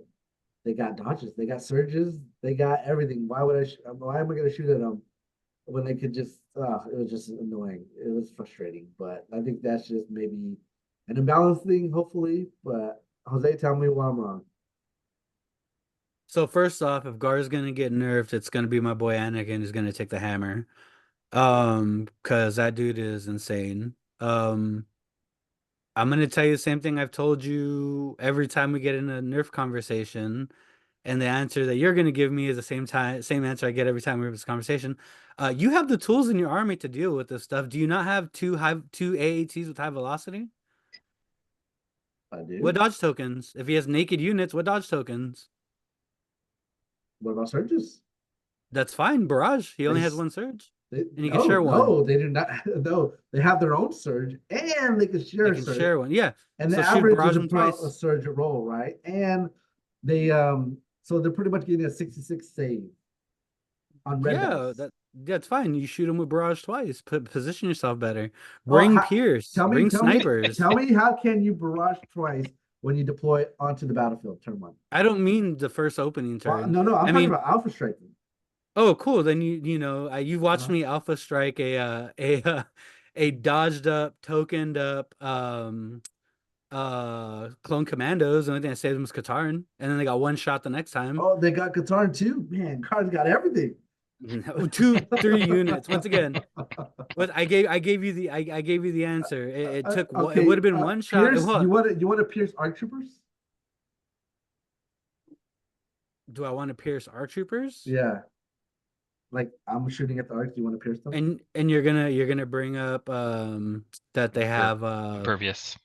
they got dodges, they got surges, they got everything. Why am I gonna shoot at them? when they could just, it was just annoying. It was frustrating, but I think that's just maybe an imbalance thing, hopefully. But Jose, tell me why I'm wrong. So first off, if Gar's gonna get nerfed, it's gonna be my boy Anakin who's gonna take the hammer. Because that dude is insane. I'm gonna tell you the same thing I've told you every time we get in a nerf conversation, and the answer that you're gonna give me is the same answer I get every time we have this conversation. You have the tools in your army to deal with this stuff. Do you not have two AATs with high velocity? I do. What dodge tokens? If he has naked units, what dodge tokens? What about surges? That's fine. Barrage. He only has s- one surge. They, And you can share one. No, they do not. No, they have their own surge, and they can share They a can surge. share one. Yeah. And the So shoot average barrage is them about a twice. surge roll, right? And they so they're pretty much getting a 66 save on red Yeah, dice. that's fine. You shoot them with barrage twice. Position yourself better. Well, Bring Pierce. Bring snipers. Tell me how can you barrage twice when you deploy onto the battlefield turn one? I don't mean the first opening Well, turn. no, I'm I talking mean, about alpha striking. oh, cool. Then you've watched Uh-huh. me alpha strike a dodged up, tokened up clone commandos. The only thing I saved them was Katarn, and then they got one shot the next time. Oh, they got Qatar too. Man, Cards got everything. 2-3 units. Once again, what I gave you the I gave you the answer. It took Okay, it would have been one shot. Pierce, What? you want to pierce arc troopers? Do I want to pierce our troopers? Yeah. Like I'm shooting at the arcs. Do you want to pierce them? And you're gonna bring up that they have Impervious.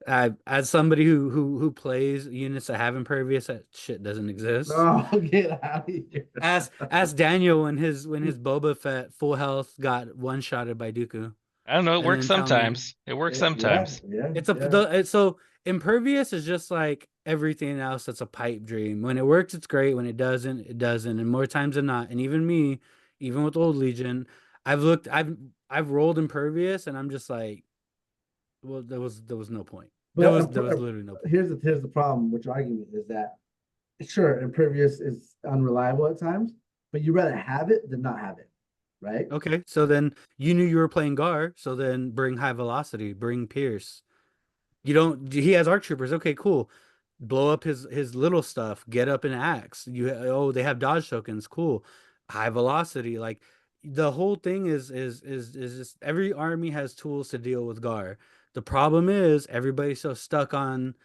as somebody who plays units that have impervious, that shit doesn't exist. Oh, get out of here. As Daniel when his Boba Fett full health got one shotted by Dooku. I don't know. It And works then tell me- sometimes. It works sometimes. Yeah. So impervious is just like everything else that's a pipe dream. When it works, it's great. When it doesn't, it doesn't. And more times than not, and even me, even with Old Legion, I've rolled impervious, and I'm just like, well, there was no point. There was literally no point. Here's the problem with your argument is that sure, impervious is unreliable at times, but you rather have it than not have it, right? Okay, so then you knew you were playing Gar, so then bring high velocity, bring Pierce. You don't. He has arc troopers. Okay, cool. Blow up his little stuff. Get up an axe. They have dodge tokens. Cool. High velocity. Like the whole thing is just every army has tools to deal with Gar. The problem is everybody's so stuck on,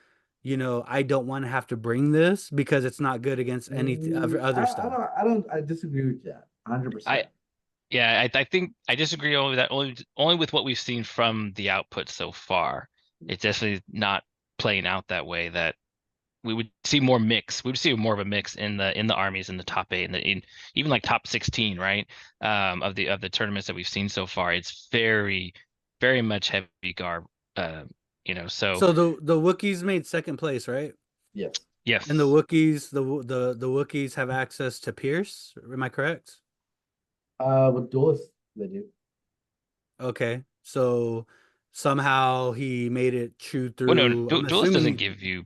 I don't want to have to bring this because it's not good against any other stuff. I disagree with that 100%. I think I disagree only with that only with what we've seen from the output so far. It's definitely not playing out that way. That we would see more mix. We would see more of a mix in the armies in the top 8 and in even like top 16, right? Of the tournaments that we've seen so far, it's very, very much heavy Gar. So the Wookiees made second place, right? Yes. Yes. And the Wookiees, the Wookiees have access to Pierce. Am I correct? With duelists, they do. Okay, so somehow he made it chew through. Well, no, Duelist doesn't give you.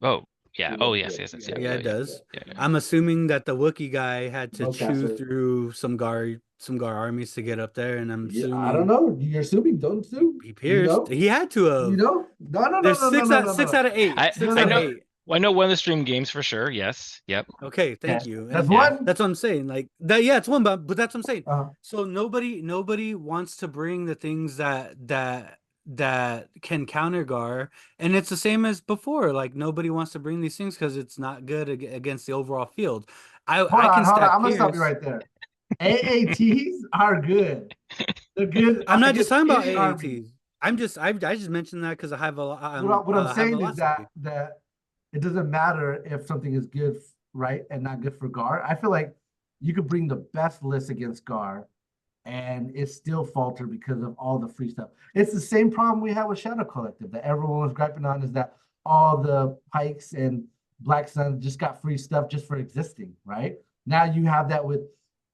Oh, yeah. Oh, yes. Yeah, it does. Yeah. I'm assuming that the Wookiee guy had to chew Bowcaster. through some Gar armies to get up there, and I'm assuming I don't know. You're assuming, don't assume. he pierced. He had to have. No. There's 6 out of 8. I 6 out of know. 8. Well, I know one of the stream games for sure. Yes. Yep. Okay, thank you. That's And one. That's what I'm saying. Like that, yeah, it's one, but that's what I'm saying. Uh-huh. So nobody wants to bring the things that can counter Gar, and it's the same as before. Like nobody wants to bring these things because it's not good against the overall field. Hold on. I'm gonna stop you right there. AATs are good. They're good. I'm not just talking about any army. AATs. I just mentioned that because I have a. What I'm saying is that it doesn't matter if something is good, right, and not good for Gar. I feel like you could bring the best list against Gar, and it still falter because of all the free stuff. It's the same problem we had with Shadow Collective that everyone was griping on, is that all the Pikes and Black Sun just got free stuff just for existing, right? Now you have that with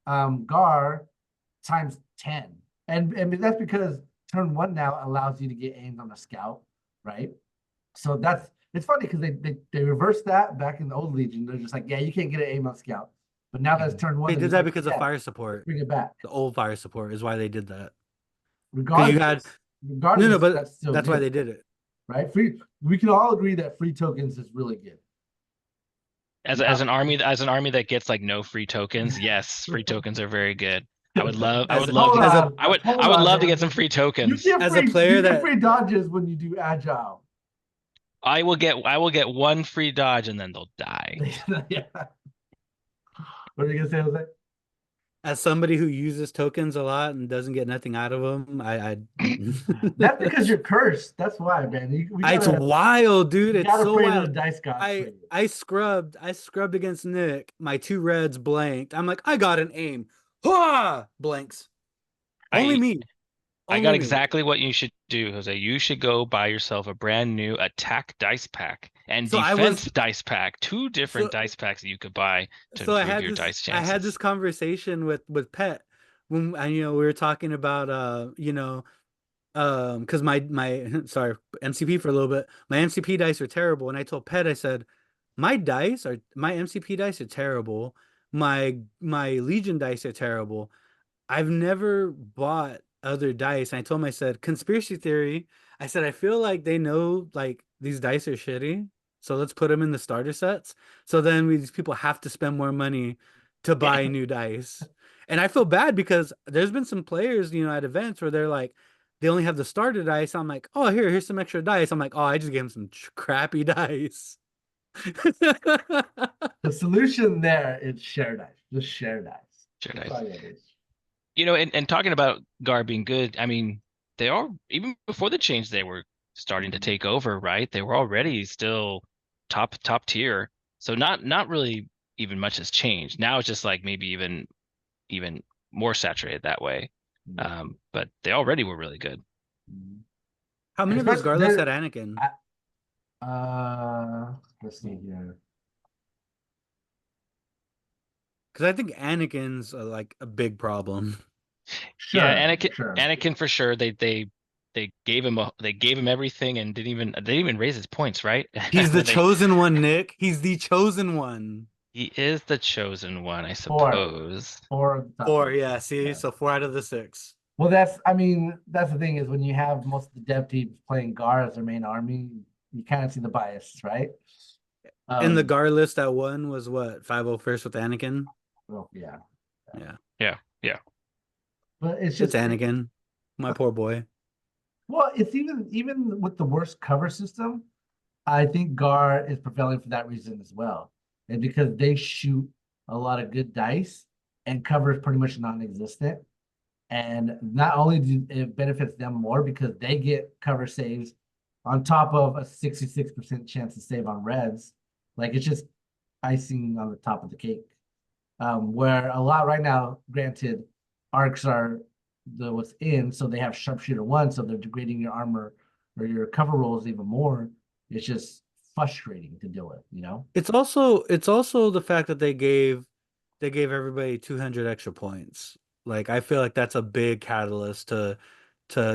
Gar times 10. And that's because turn 1 now allows you to get aimed on a scout, right? So it's funny because they reversed that back in the old Legion. They're just like, yeah, you can't get an aim on scout. But now that's turn one. They they're did just that like, because of yeah, fire support. bring it back. The old fire support is why they did that. Regardless, had- regardless, No, but that's still that's why good, they did it. right? We can all agree that free tokens is really good. As an army that gets like no free tokens, yes, free tokens are very good. I would love As to Hold get, on, I would hold love on, to man. get some free You tokens. get As a free, player you get that- free dodges when you do agile. I will get one free dodge and then they'll die. Yeah. What are you gonna say, Jose? As somebody who uses tokens a lot and doesn't get nothing out of them, That's because you're cursed. That's why, man. It's wild, dude. you It's gotta so pray to the wild. dice gods for you. I scrubbed against Nick. My 2 reds blanked. I'm like, I got an aim. Ha! Blanks. Only me. I Only got me. exactly what you should do, Jose. You should go buy yourself a brand new attack dice pack and So I defense was- dice pack. 2 different So- dice packs that you could buy to So I improve had your this. dice I had this chances. conversation with Pet when we were talking about because my sorry MCP for a little bit. My MCP dice are terrible, and I told Pet, I said my MCP dice are terrible. My Legion dice are terrible. I've never bought other dice. And I told him, I said, conspiracy theory. I said, I feel like they know like these dice are shitty. So let's put them in the starter sets. So then these people have to spend more money to buy new dice. And I feel bad because there's been some players, at events where they're like, they only have the starter dice. I'm like, oh, here's some extra dice. I'm like, oh, I just gave them some crappy dice. The solution there is share dice. Just share dice. Share That's dice. all it is. And talking about Gar being good, I mean, they are, even before the change, they were starting to take over, right? They were already still top tier. So not really even much has changed. Now it's just like maybe even more saturated that way. But they already were really good. How many of those Especially Garless they're- had Anakin? Let's see here. Because I think Anakin's like a big problem. Sure, Yeah, sure. Anakin for sure. They gave him everything and didn't even raise his points, right? He's the When they- chosen one, Nick. He's the chosen one. He is the chosen one, I suppose. Four of the top 4, ones. yeah. See, Yeah. so 4 out of the 6. Well, that's the thing is when you have most of the dev teams playing Gar as their main army, you kind of see the bias, right? And the Gar list at 1 was what, 501st with Anakin? well, yeah. Yeah. But it's It's just Anakin, my poor boy. Well, it's even with the worst cover system, I think Gar is prevailing for that reason as well. And because they shoot a lot of good dice and cover is pretty much non-existent. And not only do it benefits them more because they get cover saves on top of a 66% chance to save on reds. Like it's just icing on the top of the cake. Where a lot right now, granted, arcs are what's in, so they have sharpshooter 1, so they're degrading your armor or your cover rolls even more. It's just frustrating to deal with, It's also the fact that they gave everybody 200 extra points. Like I feel like that's a big catalyst to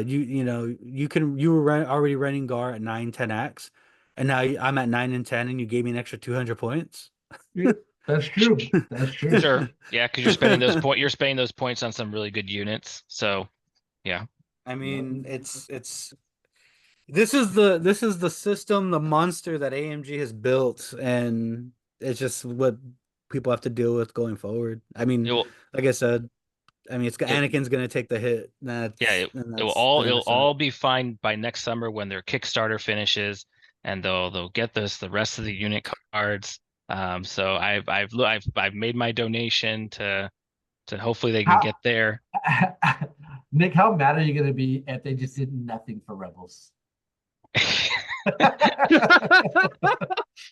you were already running Gar at 9-10x, and now I'm at 9 and 10, and you gave me an extra 200 points. That's true. That's true. Sure. Yeah, because you're spending those points on some really good units. So yeah. I mean, this is the system, the monster that AMG has built, and it's just what people have to deal with going forward. I mean, It will, like I said, Anakin's gonna take the hit. it will all be fine by next summer when their Kickstarter finishes, and they'll get the rest of the unit cards. So I've made my donation to hopefully they can get there. Nick, how mad are you gonna be if they just did nothing for Rebels?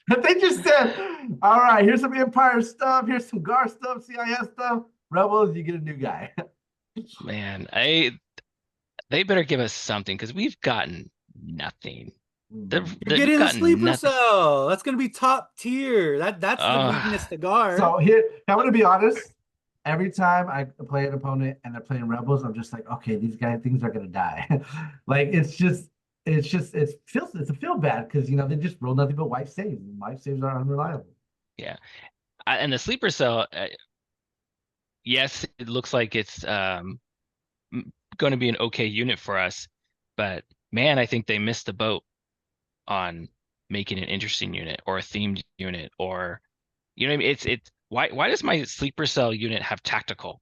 If they just said, all right, here's some Empire stuff, here's some Gar stuff, CIS stuff, Rebels, you get a new guy. Man, they better give us something because we've gotten nothing. You're getting a sleeper cell. That's gonna be top tier. That's the weakness to Gar. So here, I'm gonna be honest. Every time I play an opponent and they're playing Rebels, I'm just like, okay, things are gonna die. Like it's a feel bad because they just roll nothing but white saves, and white saves are unreliable. Yeah, and the sleeper cell, yes, it looks like it's going to be an okay unit for us, but man, I think they missed the boat on making an interesting unit or a themed unit, or you know what I mean? It's why does my sleeper cell unit have tactical?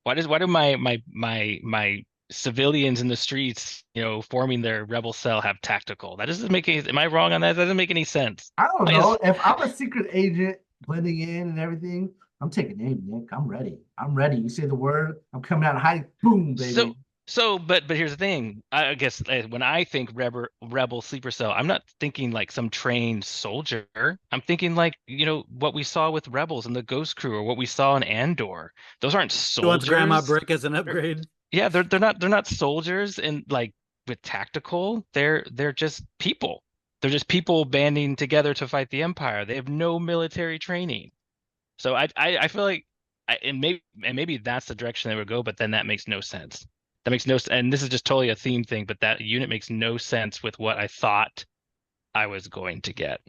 Why do my civilians in the streets, forming their rebel cell have tactical? That doesn't make any, am I wrong on that? That doesn't make any sense. I don't Why know. is If I'm a secret agent blending in and everything, I'm taking aim, Nick. I'm ready. I'm ready. You say the word, I'm coming out high. Boom, baby. but here's the thing. I guess when I think rebel sleeper cell, I'm not thinking like some trained soldier. I'm thinking like, what we saw with rebels and the Ghost Crew, or what we saw in Andor. Those aren't He wants Grandma soldiers. Brick as an upgrade. Yeah, they're not soldiers and like with tactical. They're just people. They're just people banding together to fight the Empire. They have no military training. So I feel like and maybe that's the direction they would go, but then that makes no sense. That makes no sense. And this is just totally a theme thing, but that unit makes no sense with what I thought I was going to get.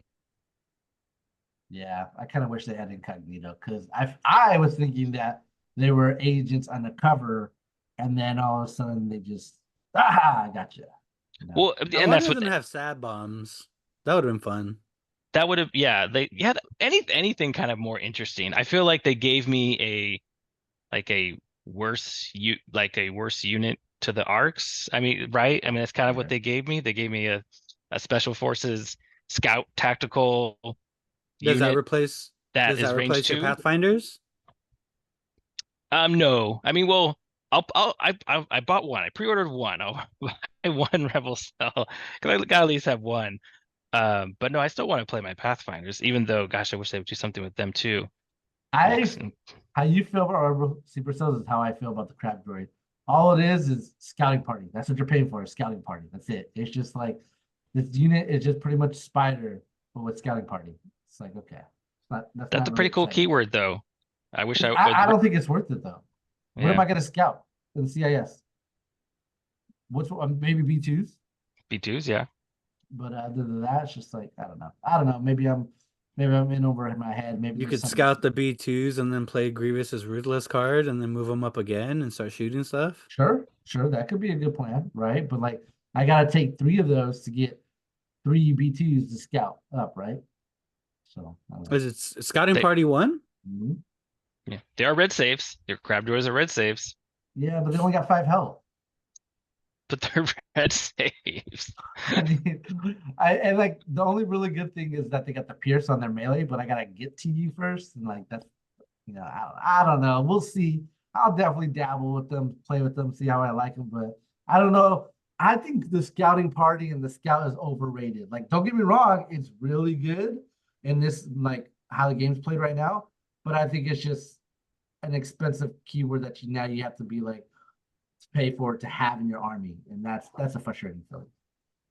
Yeah, I kind of wish they had incognito because I was thinking that they were agents undercover, and then all of a sudden they just I gotcha. Well, Now, and why that's what doesn't it have sad bombs? That would have been fun. that would have, yeah, anything kind of more interesting. I feel like they gave me like a a worse unit to the arcs. I mean, right? I mean, that's kind of what Sure. they gave me. They gave me a special forces scout tactical Does that unit replace? that Does that is range replace your 2. Pathfinders? No. I mean, well, I bought one. I pre-ordered one. I'll buy one Rebel Cell because I gotta at least have one. But no, I still want to play my Pathfinders, even though, gosh, I wish they would do something with them too. I Next. how you feel about Orbital Super Cells is how I feel about the crab droid. All it is scouting party. That's what you're paying for, a scouting party. That's it. It's just like this unit is just pretty much spider, but with scouting party. It's like okay, that's That's not a really pretty cool exciting. keyword, though. I wish I don't think it's worth it though. What am yeah, I gonna scout in CIS? What's maybe B2s? B2s, yeah. But other than that, it's just like I don't know. I don't know. Maybe I'm in over my head. Maybe You there's could something. scout the B2s and then play Grievous's Ruthless card and then move them up again and start shooting stuff. Sure, that could be a good plan, right? But like I gotta take 3 of those to get 3 B2s to scout up, right? So I don't know. Is it Scouting They Party 1? Mhm. yeah, they are red saves. Your crab doors are red saves, Yeah, but they only got 5 health. but they're red saves. I mean, and like the only really good thing is that they got the pierce on their melee, but I gotta get to you first, and like that's I don't know. We'll see. I'll definitely dabble with them, play with them, see how I like them. But I don't know. I think the scouting party and the scout is overrated. Like, don't get me wrong, it's really good in this like how the game's played right now. But I think it's just an expensive keyword that you have to be like to pay for it to have in your army, and that's a frustrating feeling.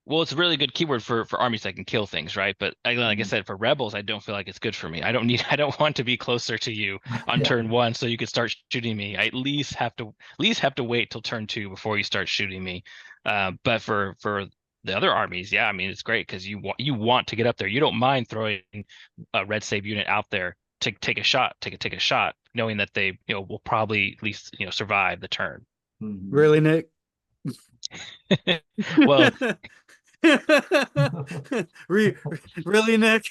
Well, it's a really good keyword for armies that can kill things, right? But like I Mhm. said, for rebels, I don't feel like it's good for me. I don't want to be closer to you on Yeah. turn 1 so you could start shooting me. I at least have to wait till turn 2 before you start shooting me. But for the other armies, yeah, I mean it's great because you want to get up there. You don't mind throwing a red save unit out there to take a shot, knowing that they will probably at least survive the turn. Mhm. Really, Nick? Well, Re really, Nick?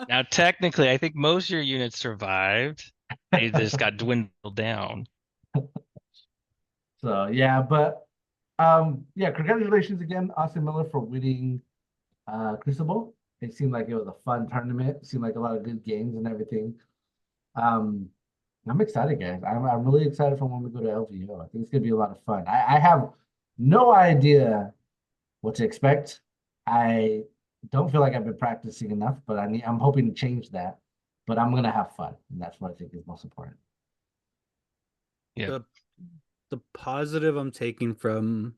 now, technically, I think most of your units survived. They just got dwindled down. So yeah, but yeah, congratulations again, Austin Miller, for winning Crucible. It seemed like it was a fun tournament. It seemed like a lot of good games and everything. Um, I'm excited, guys. I'm really excited for when we go to LVO. I think it's gonna be a lot of fun. I have no idea what to expect. I don't feel like I've been practicing enough, but I'm hoping to change that. But I'm gonna have fun, and that's what I think is most important. Yeah. The the positive I'm taking from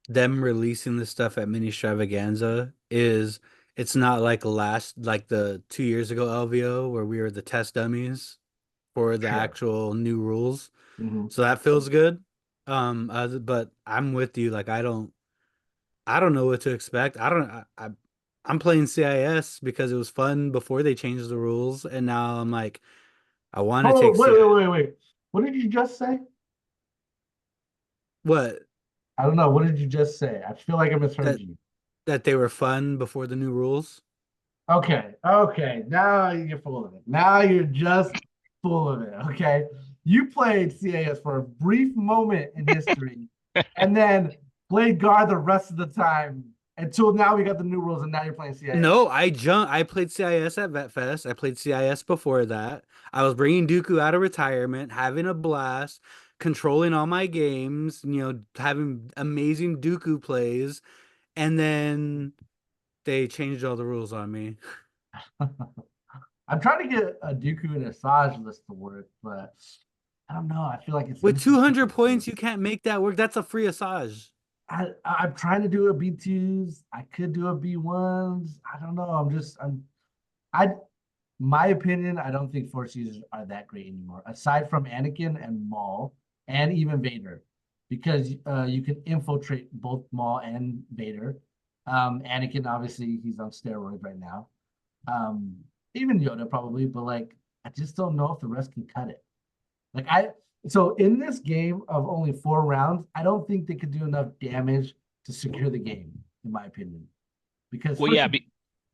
them releasing this stuff at Mini Stravaganza is it's not like the 2 years ago LVO where we were the test dummies for the Sure. actual new rules. Mhm. So that feels good. But I'm with you. Like I don't know what to expect. I don't I'm playing CIS because it was fun before they changed the rules, and now I'm like I want to Oh, take wait. What did you just say? what I don't know. What did you just say? I feel like I misheard that you. that they were fun before the new rules. Okay. Now you're full of it. Now you're just full of it. Okay. You played CAS for a brief moment in history and then played guard the rest of the time until now we got the new rules and now you're playing CIS. No, I played CIS at VetFest. I played CIS before that. I was bringing Dooku out of retirement, having a blast, controlling all my games, having amazing Dooku plays, and then they changed all the rules on me. I'm trying to get a Dooku and Asajj list to work, but I don't know. I feel like it's With 200 points, you inconsistent. can't make that work. That's a free Asajj. I'm trying to do a B2s. I could do a B1s. I don't know. I my opinion, I don't think Force users are that great anymore, aside from Anakin and Maul and even Vader, because you can infiltrate both Maul and Vader. Anakin, obviously, he's on steroids right now. Um, Even Yoda probably, but like I just don't know if the rest can cut it. Like so in this game of only 4 rounds, I don't think they could do enough damage to secure the game, in my opinion. Because Well, first, yeah,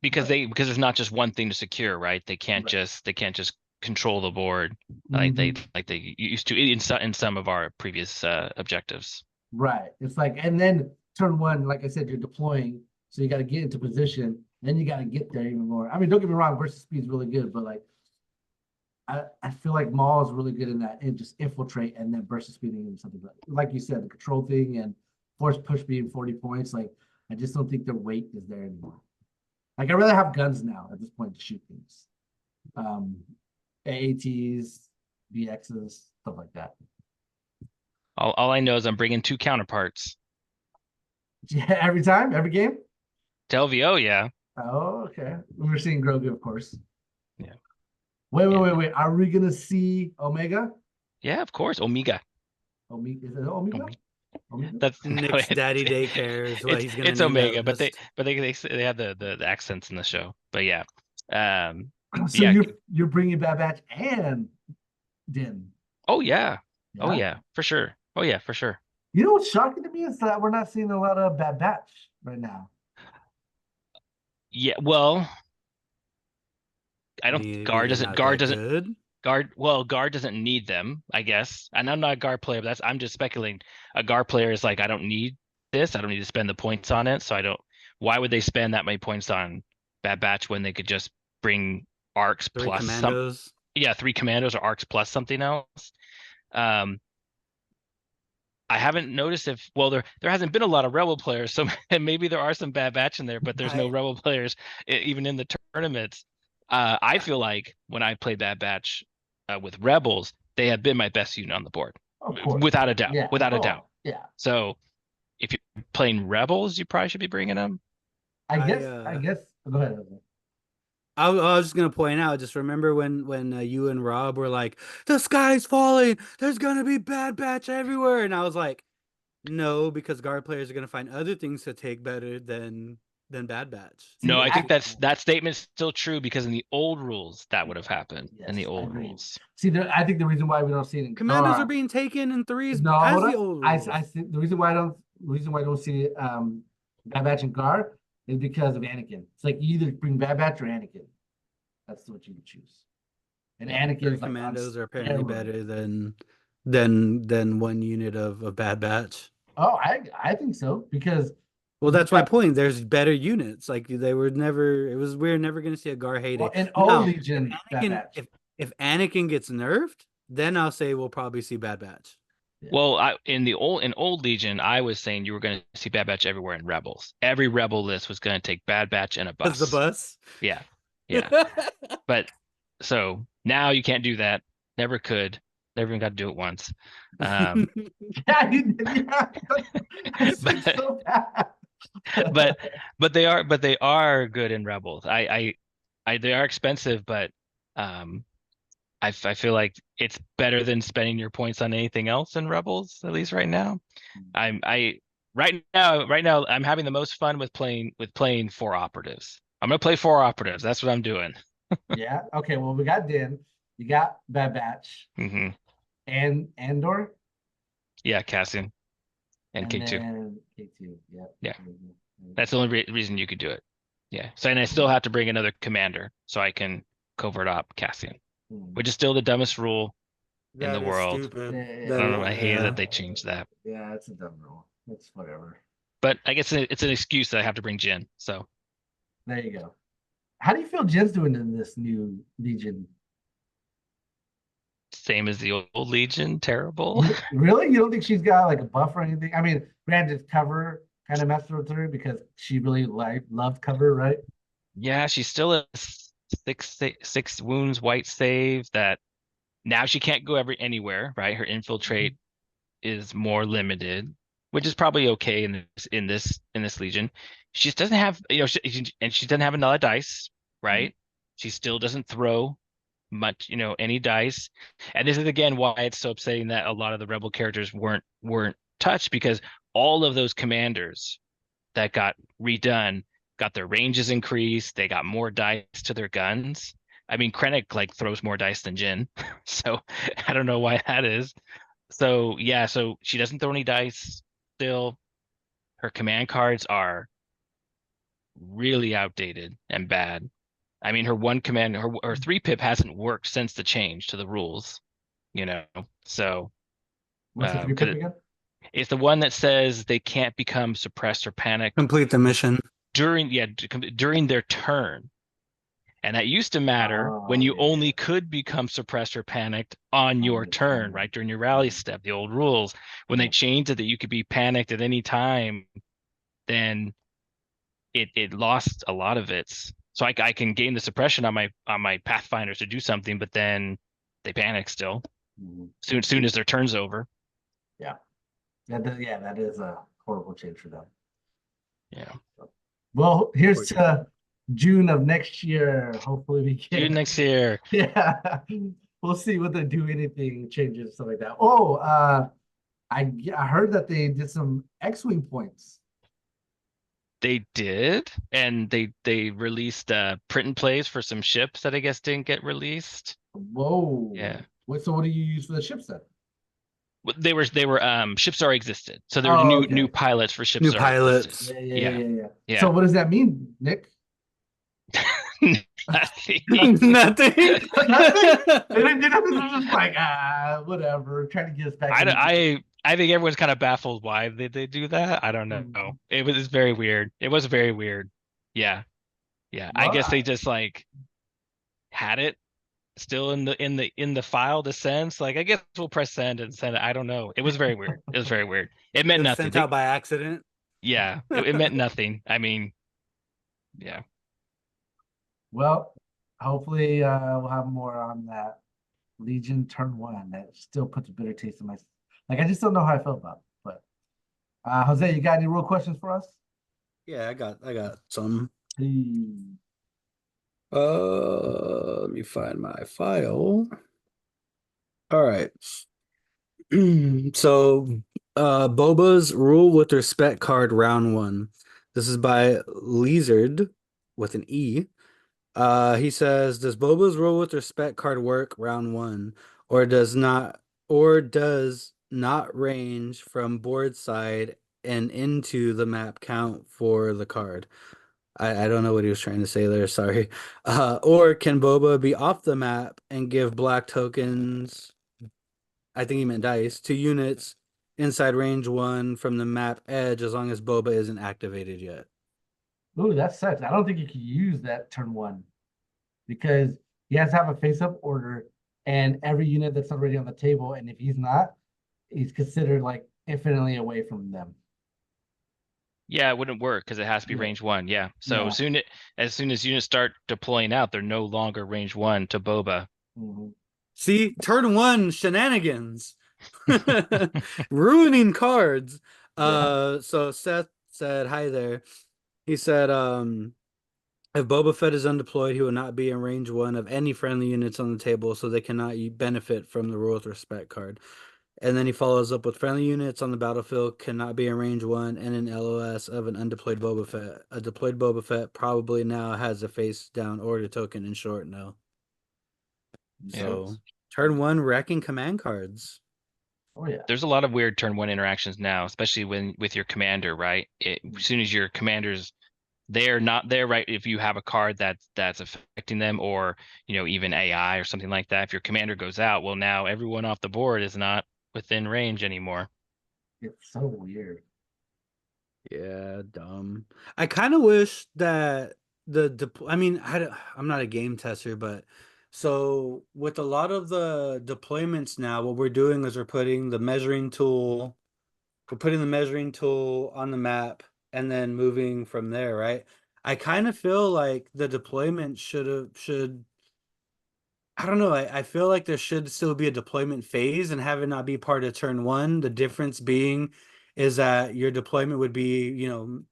because it's not just one thing to secure, right? They can't right. just control the board Mhm. like they used to in some of our previous objectives. Right. It's like, and then turn one, like I said, you're deploying, so you got to get into position. Then you got to get there even more. I mean, don't get me wrong, versus speed is really good, but like I feel like Maul is really good in that and just infiltrate and then versus speeding and something like you said, the control thing and force push being 40 points. Like I just don't think their weight is there anymore. Like I'd rather have guns now at this point to shoot things. Um AATs, BXs, stuff like that. All I know is I'm bringing two counterparts. Yeah, every time, every game. To LVO, yeah, Oh, okay. We're seeing Grogu, of course. yeah, Wait, wait, yeah, wait, no. wait. Are we gonna see Omega? Yeah, of course, Omega. Omega is it Omega? Omega. Omega? That's no, Nick's daddy daycare is what he's gonna it's name that Omega, but list. they have the accents in the show. But yeah, um, So yeah. you're bringing Bad Batch and Din. Oh yeah, oh Yeah. yeah, for sure. Oh yeah, for sure. You know what's shocking to me is that we're not seeing a lot of Bad Batch right now. Yeah, well, I don't Maybe they're not Guard that doesn't good. Guard doesn't need them, I guess. And I'm not a Guard player, but I'm just speculating. A Guard player is like, I don't need this. I don't need to spend the points on it. So I don't. Why would they spend that many points on Bad Batch when they could just bring arcs Three plus some? commandos. Yeah, three commandos or arcs plus something else. Um, I haven't noticed if there hasn't been a lot of Rebel players, so maybe there are some Bad Batch in there, but there's no I Rebel players even in the tournaments. I feel like when I play Bad Batch with Rebels, they have been my best unit on the board, Of course. without a doubt, Yeah. without a doubt. Oh, yeah. So if you're playing Rebels, you probably should be bringing them. I I guess. I guess. Go ahead. I was just gonna point out, just remember when you and Rob were like, the sky's falling, there's gonna be Bad Batch everywhere, and I was like, no, because guard players are gonna find other things to take better than Bad Batch. No, See, I think I, that statement's still true because in the old rules that would have happened in the yes, I old agree. rules. See, I think the reason why we don't see it in Commandos are Gar. being taken in threes No, as hold the up. old I rules. think the reason why I don't see Bad Batch and Gar is because of Anakin. It's like you either bring Bad Batch or Anakin. That's what you would choose. And Three Anakin's like on commandos are apparently steroids. better than one unit of Bad Batch. Oh, I think so because Well, you that's my got point. There's better units. Like they were never. We're never gonna see a Gar well heyday. in all Now, Legion Bad Anakin, Batch. if Anakin gets nerfed, then I'll say we'll probably see Bad Batch. Yeah. Well, in old Legion, I was saying you were going to see Bad Batch everywhere in Rebels. Every Rebel list was going to take Bad Batch and a As the bus. bus. Yeah, yeah. But so now you can't do that. Never could. Never even got to do it once. Um, Yeah, yeah. I suck but so bad. but they are good in Rebels. They are expensive, but um, I feel like it's better than spending your points on anything else in Rebels, at least right now. I right now I'm having the most fun with playing four operatives. I'm gonna play four operatives. That's what I'm doing. Yeah. Okay. Well, we got Din. You got Bad Batch Hmm. and Andor, Yeah, Cassian and and K2. then K2. Yep. Yeah. Mhm. That's the only reason you could do it. Yeah. So, and I still have to bring another commander so I can covert op Cassian, Mhm. which is still the dumbest rule in the That is world. stupid. Yeah, I That don't is, know. I hate yeah. that they changed that. Yeah, it's a dumb rule. It's whatever. But I guess it's an excuse that I have to bring Jin. So There you go. How do you feel Jen's doing in this new Legion? same as the old Legion, terrible. Really? You don't think she's got like a buff or anything? I mean, granted, cover kind of messed with her because she really loved cover, right? Yeah, she's still a six wounds white save that now she can't go anywhere, right? Her infiltrate is more limited, which is probably okay in this Legion. She just doesn't have, and she doesn't have a lot of dice, right? She still doesn't throw much, any dice. And this is again why it's so upsetting that a lot of the rebel characters weren't touched, because all of those commanders that got redone got their ranges increased. They got more dice to their guns. I mean, Krennic like throws more dice than Jin, so I don't know why that is. So yeah, so she doesn't throw any dice still. Her command cards are really outdated and bad. I mean, her one command, her three pip hasn't worked since the change to the rules, you know. So What's the three because pip again? it's the one that says they can't become suppressed or panicked Complete the mission. during their turn. And that used to matter when Oh, you yeah, only could become suppressed or panicked on your turn, right? During your rally step, the old rules. When they changed it that you could be panicked at any time, then it lost a lot of its. So I can gain the suppression on my pathfinders to do something, but then they panic still. Mhm. Soon as their turn's over. Yeah. That is a horrible change for them. Yeah. Well, here's to June of next year. Hopefully we June get next year. yeah. We'll see what they do, anything changes, stuff like that. Oh, I heard that they did some X-Wing points. They did, and they released print and plays for some ships that I guess didn't get released. Whoa. Yeah. So what do you use for the ship set? They were ships already existed. So there were Oh, new okay. pilots for ships New that already existed. pilots. Yeah. Yeah. So what does that mean, Nick? Nothing. Nothing. Nothing? They didn't do nothing. They're just like, whatever, trying to get us back. I think everyone's kind of baffled why they do that. I don't know. It's very weird. It was very weird. Yeah. Yeah. I Well, guess they just like had it still in the file to send. So like I guess we'll press send and send it. I don't know. It was very weird. It was very weird. It meant It was nothing. sent out by accident. Yeah. It meant nothing. I mean, yeah. well, hopefully we'll have more on that Legion turn one. That still puts a bitter taste in my I just don't know how I feel about it. But Jose, you got any real questions for us? Yeah, I got some. Hmm. Let me find my file. All right. So, Boba's rule with respect card round one. This is by Lizard with an E. He says, does Boba's rule with respect card work round one, or does not range from board side and into the map count for the card? I don't know what he was trying to say there, sorry. Or can Boba be off the map and give black tokens, I think he meant dice, to units inside range one from the map edge as long as Boba isn't activated yet? Ooh, that sucks. I don't think you can use that turn one because he has to have a face-up order and every unit that's already on the table. And if he's not, he's considered like infinitely away from them. Yeah, it wouldn't work because it has to be Yeah. range one. Yeah. So Yeah. as soon as units start deploying out, they're no longer range one to Boba. Mhm. See, turn one shenanigans. Ruining cards. So Seth said hi there. He said, if Boba Fett is undeployed, he will not be in range one of any friendly units on the table, so they cannot benefit from the rule with respect card. And then he follows up with friendly units on the battlefield cannot be in range one and an LOS of an undeployed Boba Fett. A deployed Boba Fett probably now has a face down order token. In short, no. Yeah. So turn one wrecking command cards. Oh yeah. There's a lot of weird turn one interactions now, especially when with your commander, right? As soon as your commander's they're not there, right? If you have a card that's affecting them, or even AI or something like that. If your commander goes out, well, now everyone off the board is not within range anymore. It's so weird. Yeah, dumb. I kind of wish that I mean, I'm not a game tester, but so with a lot of the deployments now, what we're doing is we're putting the measuring tool, on the map and then moving from there, right? I kind of feel like the deployment should I don't know. I feel like there should still be a deployment phase and have it not be part of turn one. The difference being is that your deployment would be,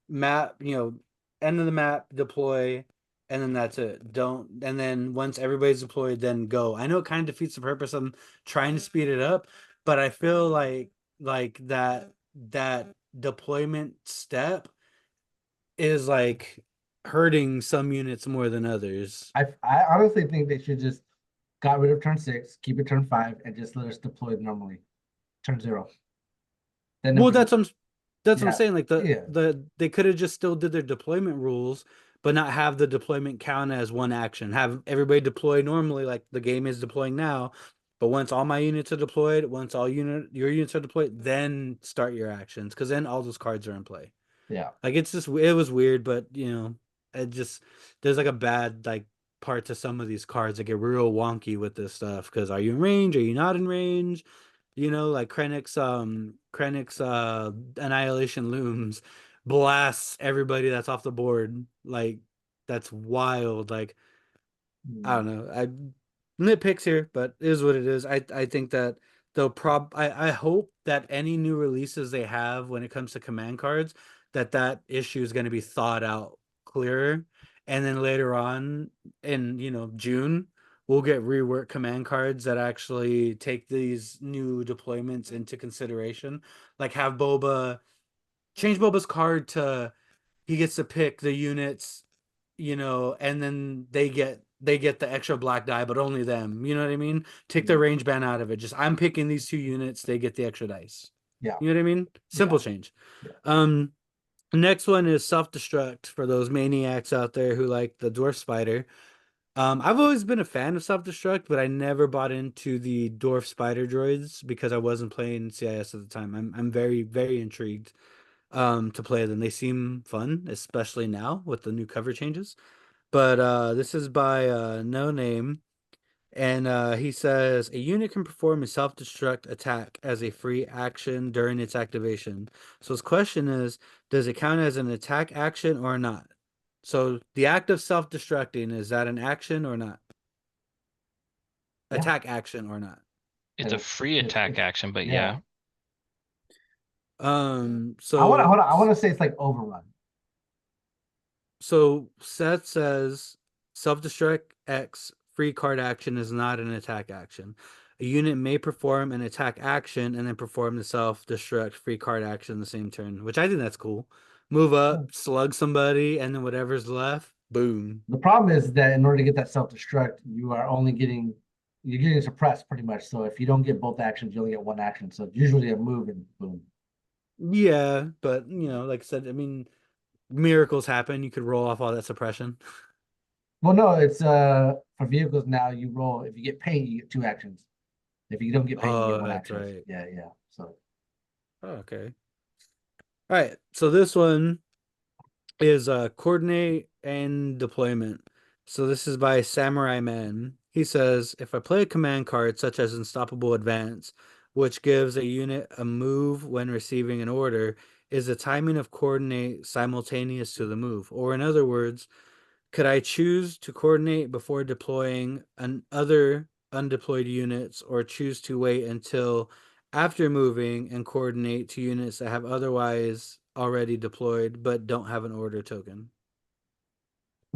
map, end of the map, deploy, and then that's it. And then once everybody's deployed, then go. I know it kind of defeats the purpose. I'm trying to speed it up, but I feel like that deployment step is like hurting some units more than others. I honestly think they should just got rid of turn 6, keep it turn 5, and just let us deploy normally. Turn 0. Then Well, we can- that's what I'm yeah, saying. Like yeah. they could have just still did their deployment rules, but not have the deployment count as one action. Have everybody deploy normally, like the game is deploying now. But once all my units are deployed, once your units are deployed, then start your actions, because then all those cards are in play. Yeah. Like it was weird, but it just there's like a bad like part to some of these cards that get real wonky with this stuff. Because are you in range? Are you not in range? Like Krennic's Annihilation Looms blasts everybody that's off the board. Like that's wild. Like I don't know. I nitpicks here, but it is what it is. I think that I hope that any new releases they have when it comes to command cards, that issue is going to be thought out clearer. And then later on in, June, we'll get rework command cards that actually take these new deployments into consideration. Like have Boba change Boba's card to he gets to pick the units, and then they get the extra black die, but only them. You know what I mean? Take the range ban out of it. Just I'm picking these 2 units, they get the extra dice. Yeah. You know what I mean? Simple change. Yeah. Next one is self-destruct for those maniacs out there who like the dwarf spider. I've always been a fan of self-destruct, but I never bought into the dwarf spider droids because I wasn't playing CIS at the time. I'm very, very intrigued to play them. They seem fun, especially now with the new cover changes. But this is by No Name, and he says a unit can perform a self-destruct attack as a free action during its activation. So his question is, does it count as an attack action or not? So the act of self-destructing, is that an action or not? Yeah. Attack action or not? It's a free attack action, but yeah. So I want to say it's like overrun. So Seth says self-destruct X free card action is not an attack action. A unit may perform an attack action and then perform the self-destruct free card action in the same turn, which I think that's cool. Move up, slug somebody, and then whatever's left, boom. The problem is that in order to get that self-destruct, you're getting suppressed pretty much. So if you don't get both actions, you only get one action. So it's usually a move and boom. Yeah, but like I said, I mean, miracles happen. You could roll off all that suppression. Well, no, it's for vehicles now. You roll if you get paint, you get 2 actions. If you don't get paint, you get one That's action. right. Yeah, yeah. So Okay. All right. So this one is coordinate and deployment. So this is by Samurai Man. He says, if I play a command card such as Unstoppable Advance, which gives a unit a move when receiving an order, is the timing of coordinate simultaneous to the move? Or in other words, could I choose to coordinate before deploying other undeployed units, or choose to wait until after moving and coordinate to units that have otherwise already deployed but don't have an order token?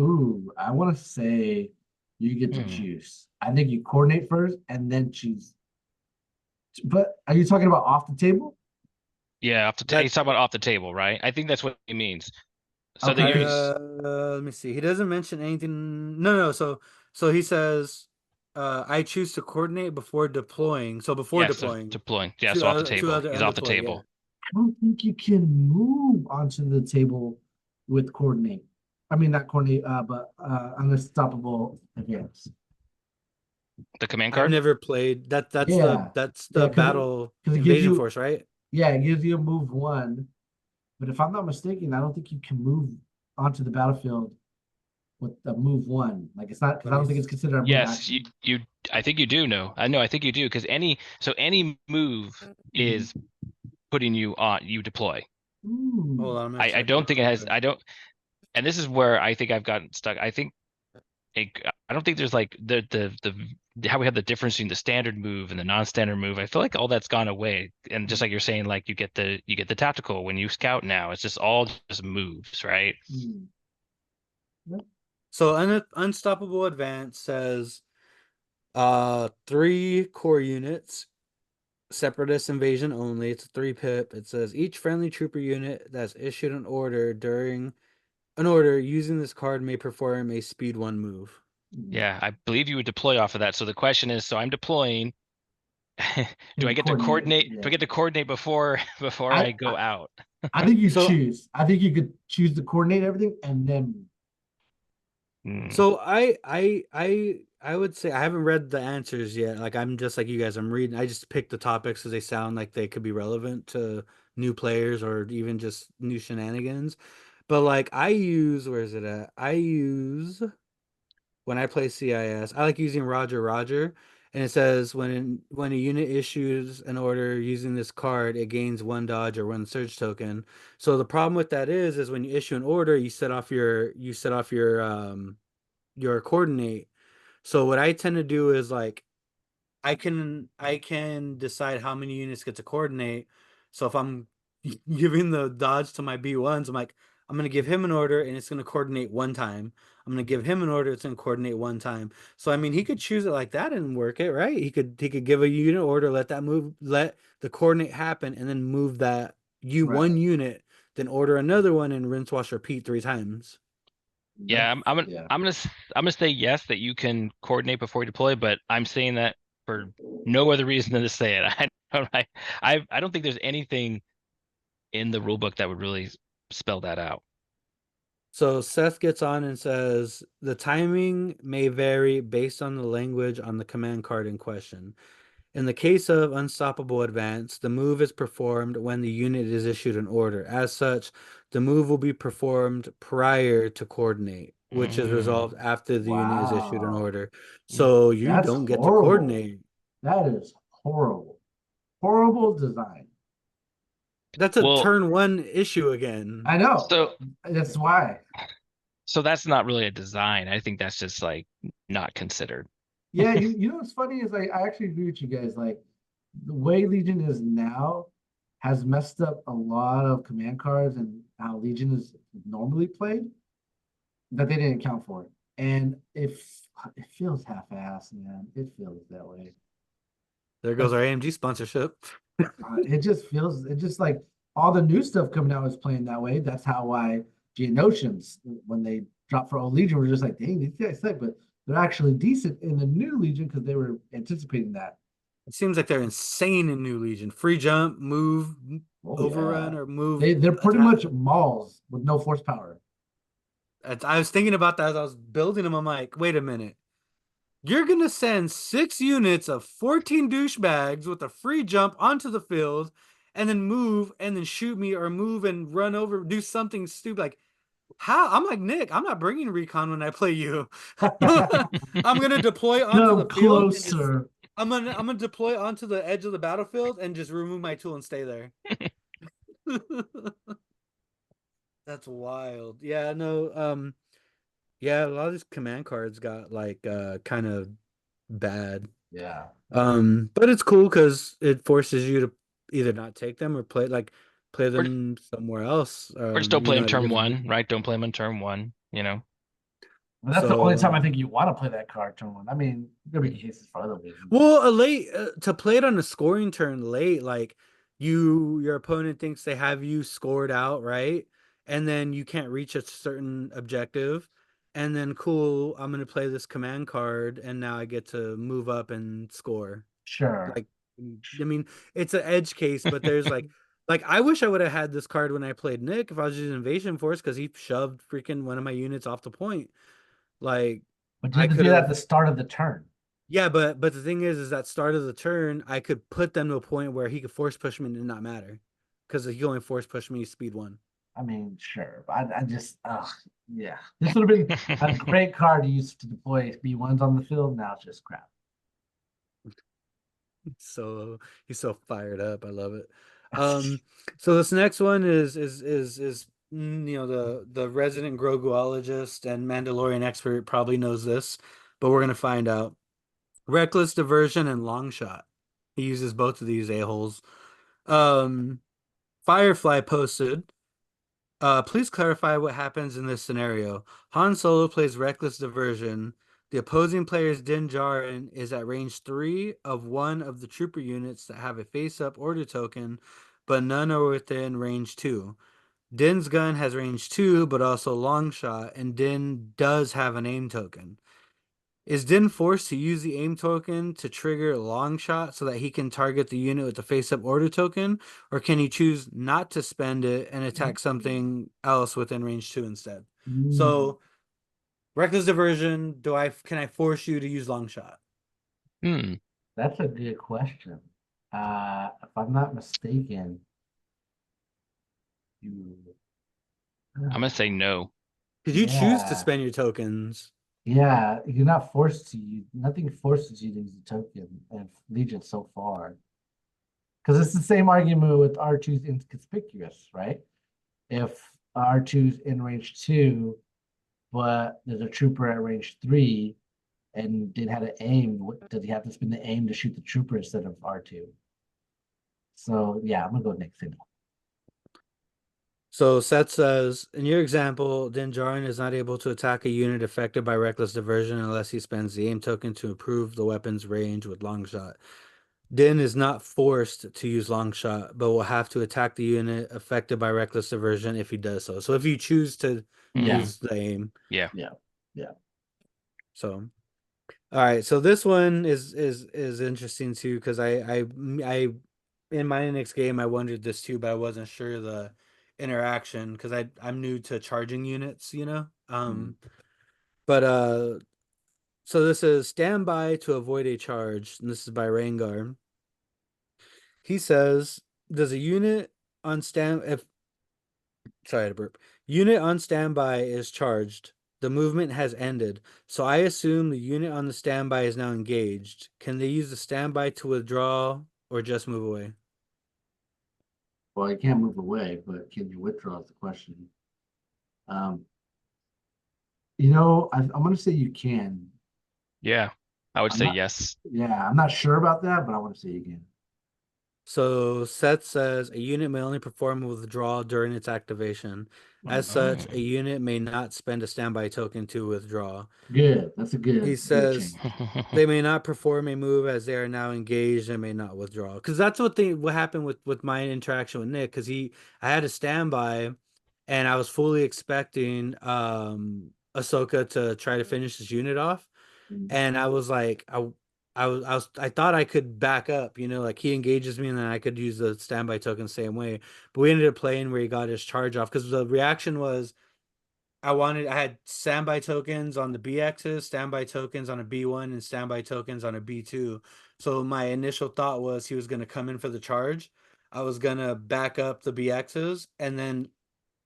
ooh, I want to say you get to choose. I think you coordinate first and then choose. But are you talking about off the table? Yeah, he's talking about off the table, right? I think that's what he means. So Okay. that you're Let me see. He doesn't mention anything. No. So he says I choose to coordinate before deploying. So before Yes, deploying, deploying. Yeah, two so off the other two table. other He's off the undeployed. Yeah. table. I don't think you can move onto the table with coordinate. I mean, not coordinate, but unstoppable advance. The command I've card? never played that. Yeah, That's yeah, the battle because it gives invasion you, force, right? yeah, it gives you a move one. But if I'm not mistaken, I don't think you can move onto the battlefield with a move one. Like it's not because Let I me. don't think it's considered a move Yes, action. you I think you do know. I know, I think you do, because any move is putting you on, you deploy. Ooh. Hold on, I'm gonna I check don't that think it real has, quick. I don't, and this is where I think I've gotten stuck. I think I don't think there's like the how we have the difference between the standard move and the non-standard move. I feel like all that's gone away. And just like you're saying, like you get the tactical when you scout now. It's just all just moves, right? Hmm. So unstoppable advance says 3 core units, separatist invasion only. It's a 3 pip. It says each friendly trooper unit that's issued an order during an order using this card may perform a speed 1 move. Yeah, I believe you would deploy off of that. So the question is, so I'm deploying. Do I And get to coordinate. coordinate? Do Yeah. I get to coordinate before I, I go I out? I think you So choose. I think you could choose to coordinate everything and then Hmm. So I would say I haven't read the answers yet. Like I'm just like you guys. I'm reading. I just picked the topics because they sound like they could be relevant to new players or even just new shenanigans. But like I use, where is it at? I use when I play CIS. I like using Roger Roger, and it says when a unit issues an order using this card, it gains 1 dodge or 1 surge token. So the problem with that is when you issue an order, you set off your coordinate. So what I tend to do is like I can decide how many units get to coordinate. So if I'm giving the dodge to my B1s, I'm like, I'm gonna give him an order and it's gonna coordinate 1 time. I'm gonna give him an order, it's gonna coordinate 1 time. So I mean he could choose it like that and work it, right? He could give a unit order, let the coordinate happen, and then move that right. one unit, then order another one and rinse wash repeat 3 times. Yeah, That's yeah. I'm gonna say yes that you can coordinate before you deploy, but I'm saying that for no other reason than to say it. I don't think there's anything in the rule book that would really spell that out. So Seth gets on and says the timing may vary based on the language on the command card in question. In the case of Unstoppable Advance, the move is performed when the unit is issued an order. As such, the move will be performed prior to coordinate, which is resolved Mm. after the unit is issued an Wow. order. So you That's don't get to horrible. coordinate. That is horrible. Horrible design. That's a Well, turn 1 issue again. I know. so That's why. that's not really a design. I think that's just like not considered. Yeah, you know what's funny is like I actually agree with you guys. Like the way Legion is now has messed up a lot of command cards and how Legion is normally played that they didn't account for. And if it feels half-assed, man, it feels that way. There goes Because our AMG sponsorship. it just feels it just like all the new stuff coming out is playing that way. That's how why Geonosians, when they dropped for old Legion, were just like, dang, these guys suck, but they're actually decent in the new Legion because they were anticipating that. It seems like they're insane in New Legion. Free jump, move, Oh overrun, yeah. or move They're pretty attack. much mauls with no force power. I was thinking about that as I was building them. I'm like, wait a minute. You're gonna send 6 units of 14 douchebags with a free jump onto the field and then move and then shoot me or move and run over, do something stupid. Like, how? I'm like, Nick, I'm not bringing recon when I play you. I'm gonna deploy onto Come the field and just closer. I'm gonna deploy onto the edge of the battlefield and just remove my tool and stay there. That's wild. Yeah, no, yeah, a lot of these command cards got like kind of bad. Yeah. But it's cool because it forces you to either not take them or play Or them somewhere else. just don't play him It turn gives one, right? Don't play him in turn one, But that's the only so time I think you want to play that card turn one. I mean, there'll be cases for other reasons. well, a late to play it on a scoring turn late, like your opponent thinks they have you scored out, right? And then you can't reach a certain objective. and then cool, I'm gonna play this command card, and now I get to move up and score. Sure. Like, I mean, it's an edge case, but there's like I wish I would have had this card when I played Nick if I was using Invasion Force because he shoved freaking one of my units off the point. Like But you I have to could do that have, at the start of the turn. yeah, but the thing is that start of the turn, I could put them to a point where he could force push me and it not matter because he only force push me speed one. I mean, sure. But I just, yeah. This would have been a great card to use to deploy B1s on the field. Now it's just crap. So he's so fired up. I love it. So this next one is you know, the resident Groguologist and Mandalorian expert probably knows this, but we're gonna find out. Reckless Diversion and Long Shot. He uses both of these a-holes. Um, Firefly posted, please clarify what happens in this scenario. Han Solo plays Reckless Diversion. The opposing player's Din Djarin is at range 3 of one of the trooper units that have a face-up order token, but none are within range 2. Din's gun has range 2, but also long shot, and Din does have an aim token. Is Din forced to use the aim token to trigger long shot so that he can target the unit with the face-up order token, or can he choose not to spend it and attack something else within range 2 instead? So, Reckless Diversion, can I force you to use long shot? Hmm. That's a good question. If I'm not mistaken, you. I'm gonna say no. Because you choose to Yeah. spend your tokens. Yeah, you're not forced to. Nothing forces you to use a token in Legion so far. Because it's the same argument with R2's inconspicuous, right? If R2's in range 2, but there's a trooper at range 3 and did have to aim, does he have to spend the aim to shoot the trooper instead of R2? So yeah, I'm gonna go Nick Signal. So Seth says, in your example, Din Djarin is not able to attack a unit affected by Reckless Diversion unless he spends the aim token to improve the weapon's range with long shot. Din is not forced to use long shot, but will have to attack the unit affected by Reckless Diversion if he does so. So if you choose to Yeah. use the aim. Yeah. So all right, so this one is interesting too because I in my next game I wondered this too, but I wasn't sure the interaction because I'm new to charging units, you know. But so this is standby to avoid a charge, and this is by Rangar. He says, does a unit on stand if sorry to burp. Unit on standby is charged. The movement has ended, so I assume the unit on the standby is now engaged. Can they use the standby to withdraw or just move away? Well, you can't move away, but can you withdraw is the question. Um, I'm gonna say you can. Yeah. I would I'm say not, yes. yeah, I'm not sure about that, but I want to say you can. So Seth says a unit may only perform a withdrawal during its activation. As such, a unit may not spend a standby token to withdraw. Good. That's a He good says change. they may not perform a move as they are now engaged and may not withdraw. Because that's what happened with my interaction with Nick. Because I had a standby, and I was fully expecting Ahsoka to try to finish his unit off, and I was like I thought I could back up, you know, like he engages me and then I could use the standby token the same way. But we ended up playing where he got his charge off because the reaction was I had standby tokens on the BXs, standby tokens on a B1, and standby tokens on a B2. So my initial thought was he was going to come in for the charge. I was going to back up the BXs and then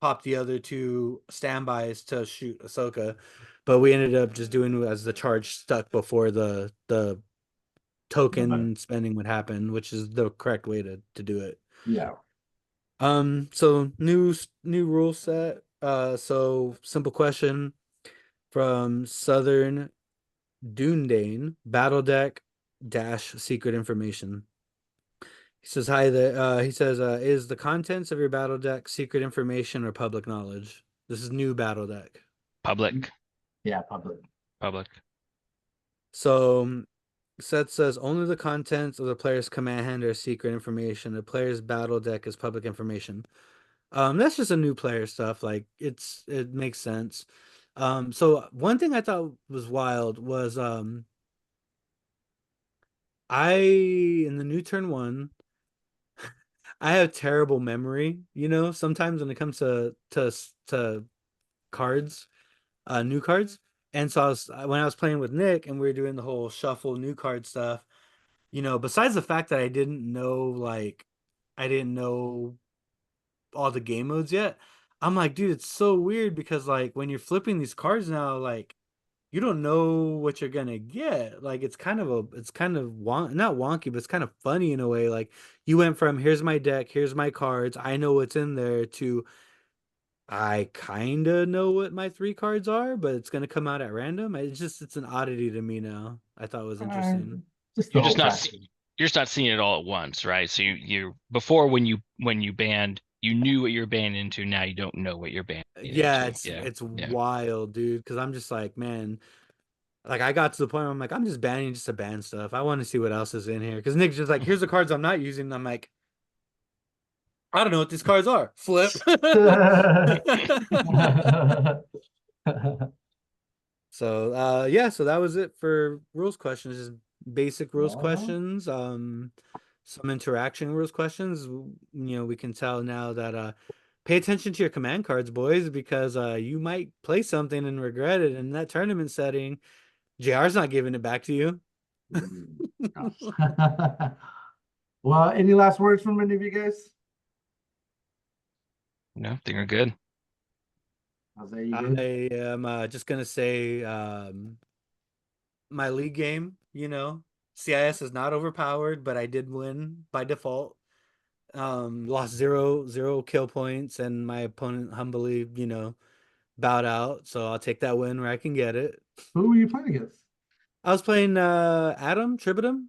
pop the other two standbys to shoot Ahsoka. But we ended up just doing as the charge stuck before the token spending would happen, which is the correct way to do it. Yeah. So new rule set. So simple question from Southern Dundane, Battle Deck dash secret information. He says hi there. He says, is the contents of your battle deck secret information or public knowledge? This is new battle deck. Public. Yeah, public. Public. So Seth says only the contents of the player's command hand are secret information. The player's battle deck is public information. That's just a new player stuff. Like it makes sense. So one thing I thought was wild was I in the new turn one, I have terrible memory, you know, sometimes when it comes to cards, new cards. And so when I was playing with Nick and we were doing the whole shuffle new card stuff, you know, besides the fact that I didn't know all the game modes yet, I'm like, dude, it's so weird because like when you're flipping these cards now, like you don't know what you're gonna get. Like it's kind of not wonky, but it's kind of funny in a way. Like you went from here's my deck, here's my cards, I know what's in there to I kind of know what my three cards are, but it's gonna come out at random. It's an oddity to me now. I thought it was interesting. Just the You're whole just not fact. see- you're just not seeing it all at once, right? So you before when you banned, you knew what you're banning into. Now you don't know what you're banning Yeah, into. Yeah, it's yeah. wild, dude. Because I'm just like, man, like I got to the point where I'm like, I'm just banning just to ban stuff. I want to see what else is in here. Because Nick's just like, here's the cards I'm not using. And I'm like, I don't know what these cards are. Flip. So yeah, so that was it for rules questions. Just basic rules Well, questions. Some interaction rules questions. You know, we can tell now that pay attention to your command cards, boys, because you might play something and regret it in that tournament setting. JR's not giving it back to you. well, any last words from any of you guys? No, I think we're good. Jose, you I good? am just gonna say my league game, you know, CIS is not overpowered, but I did win by default. Lost zero kill points, and my opponent humbly, you know, bowed out. So I'll take that win where I can get it. Who were you playing against? I was playing Adam Tribidum.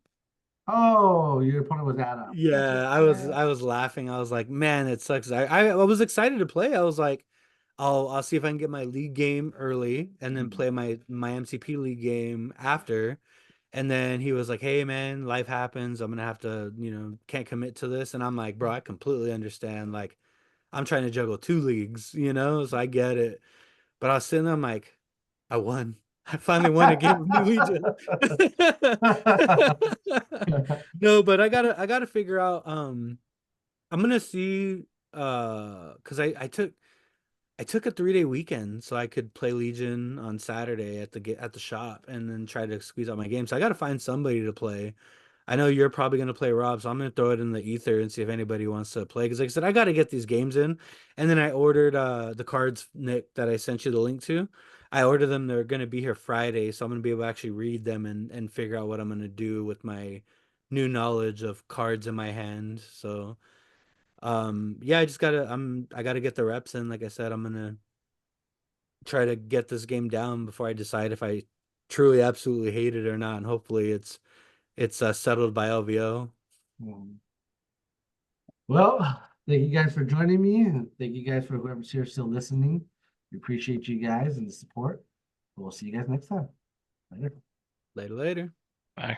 Oh, your opponent was Adam. Gotcha. Yeah, I was laughing. I was like, man, it sucks. I was excited to play. I was like, I'll see if I can get my league game early and then play my MCP league game after. And then he was like, hey man, life happens. I'm gonna have to, you know, can't commit to this. And I'm like, bro, I completely understand. Like, I'm trying to juggle two leagues, you know, so I get it. But I was sitting there, I'm like, I won. I finally won a game of New Legion. No, but I gotta figure out I'm gonna see because I took a 3-day weekend so I could play Legion on Saturday at the shop and then try to squeeze out my game. So I gotta find somebody to play. I know you're probably gonna play Rob, so I'm gonna throw it in the ether and see if anybody wants to play. Because like I said, I gotta get these games in. And then I ordered the cards, Nick, that I sent you the link to. I ordered them. They're gonna be here Friday, so I'm gonna be able to actually read them and figure out what I'm gonna do with my new knowledge of cards in my hand. So yeah, I gotta get the reps in. Like I said, I'm gonna try to get this game down before I decide if I truly absolutely hate it or not. And hopefully it's settled by LVO. Well, thank you guys for joining me, and thank you guys for whoever's here still listening. We appreciate you guys and the support. We'll see you guys next time. Later. Later. Bye.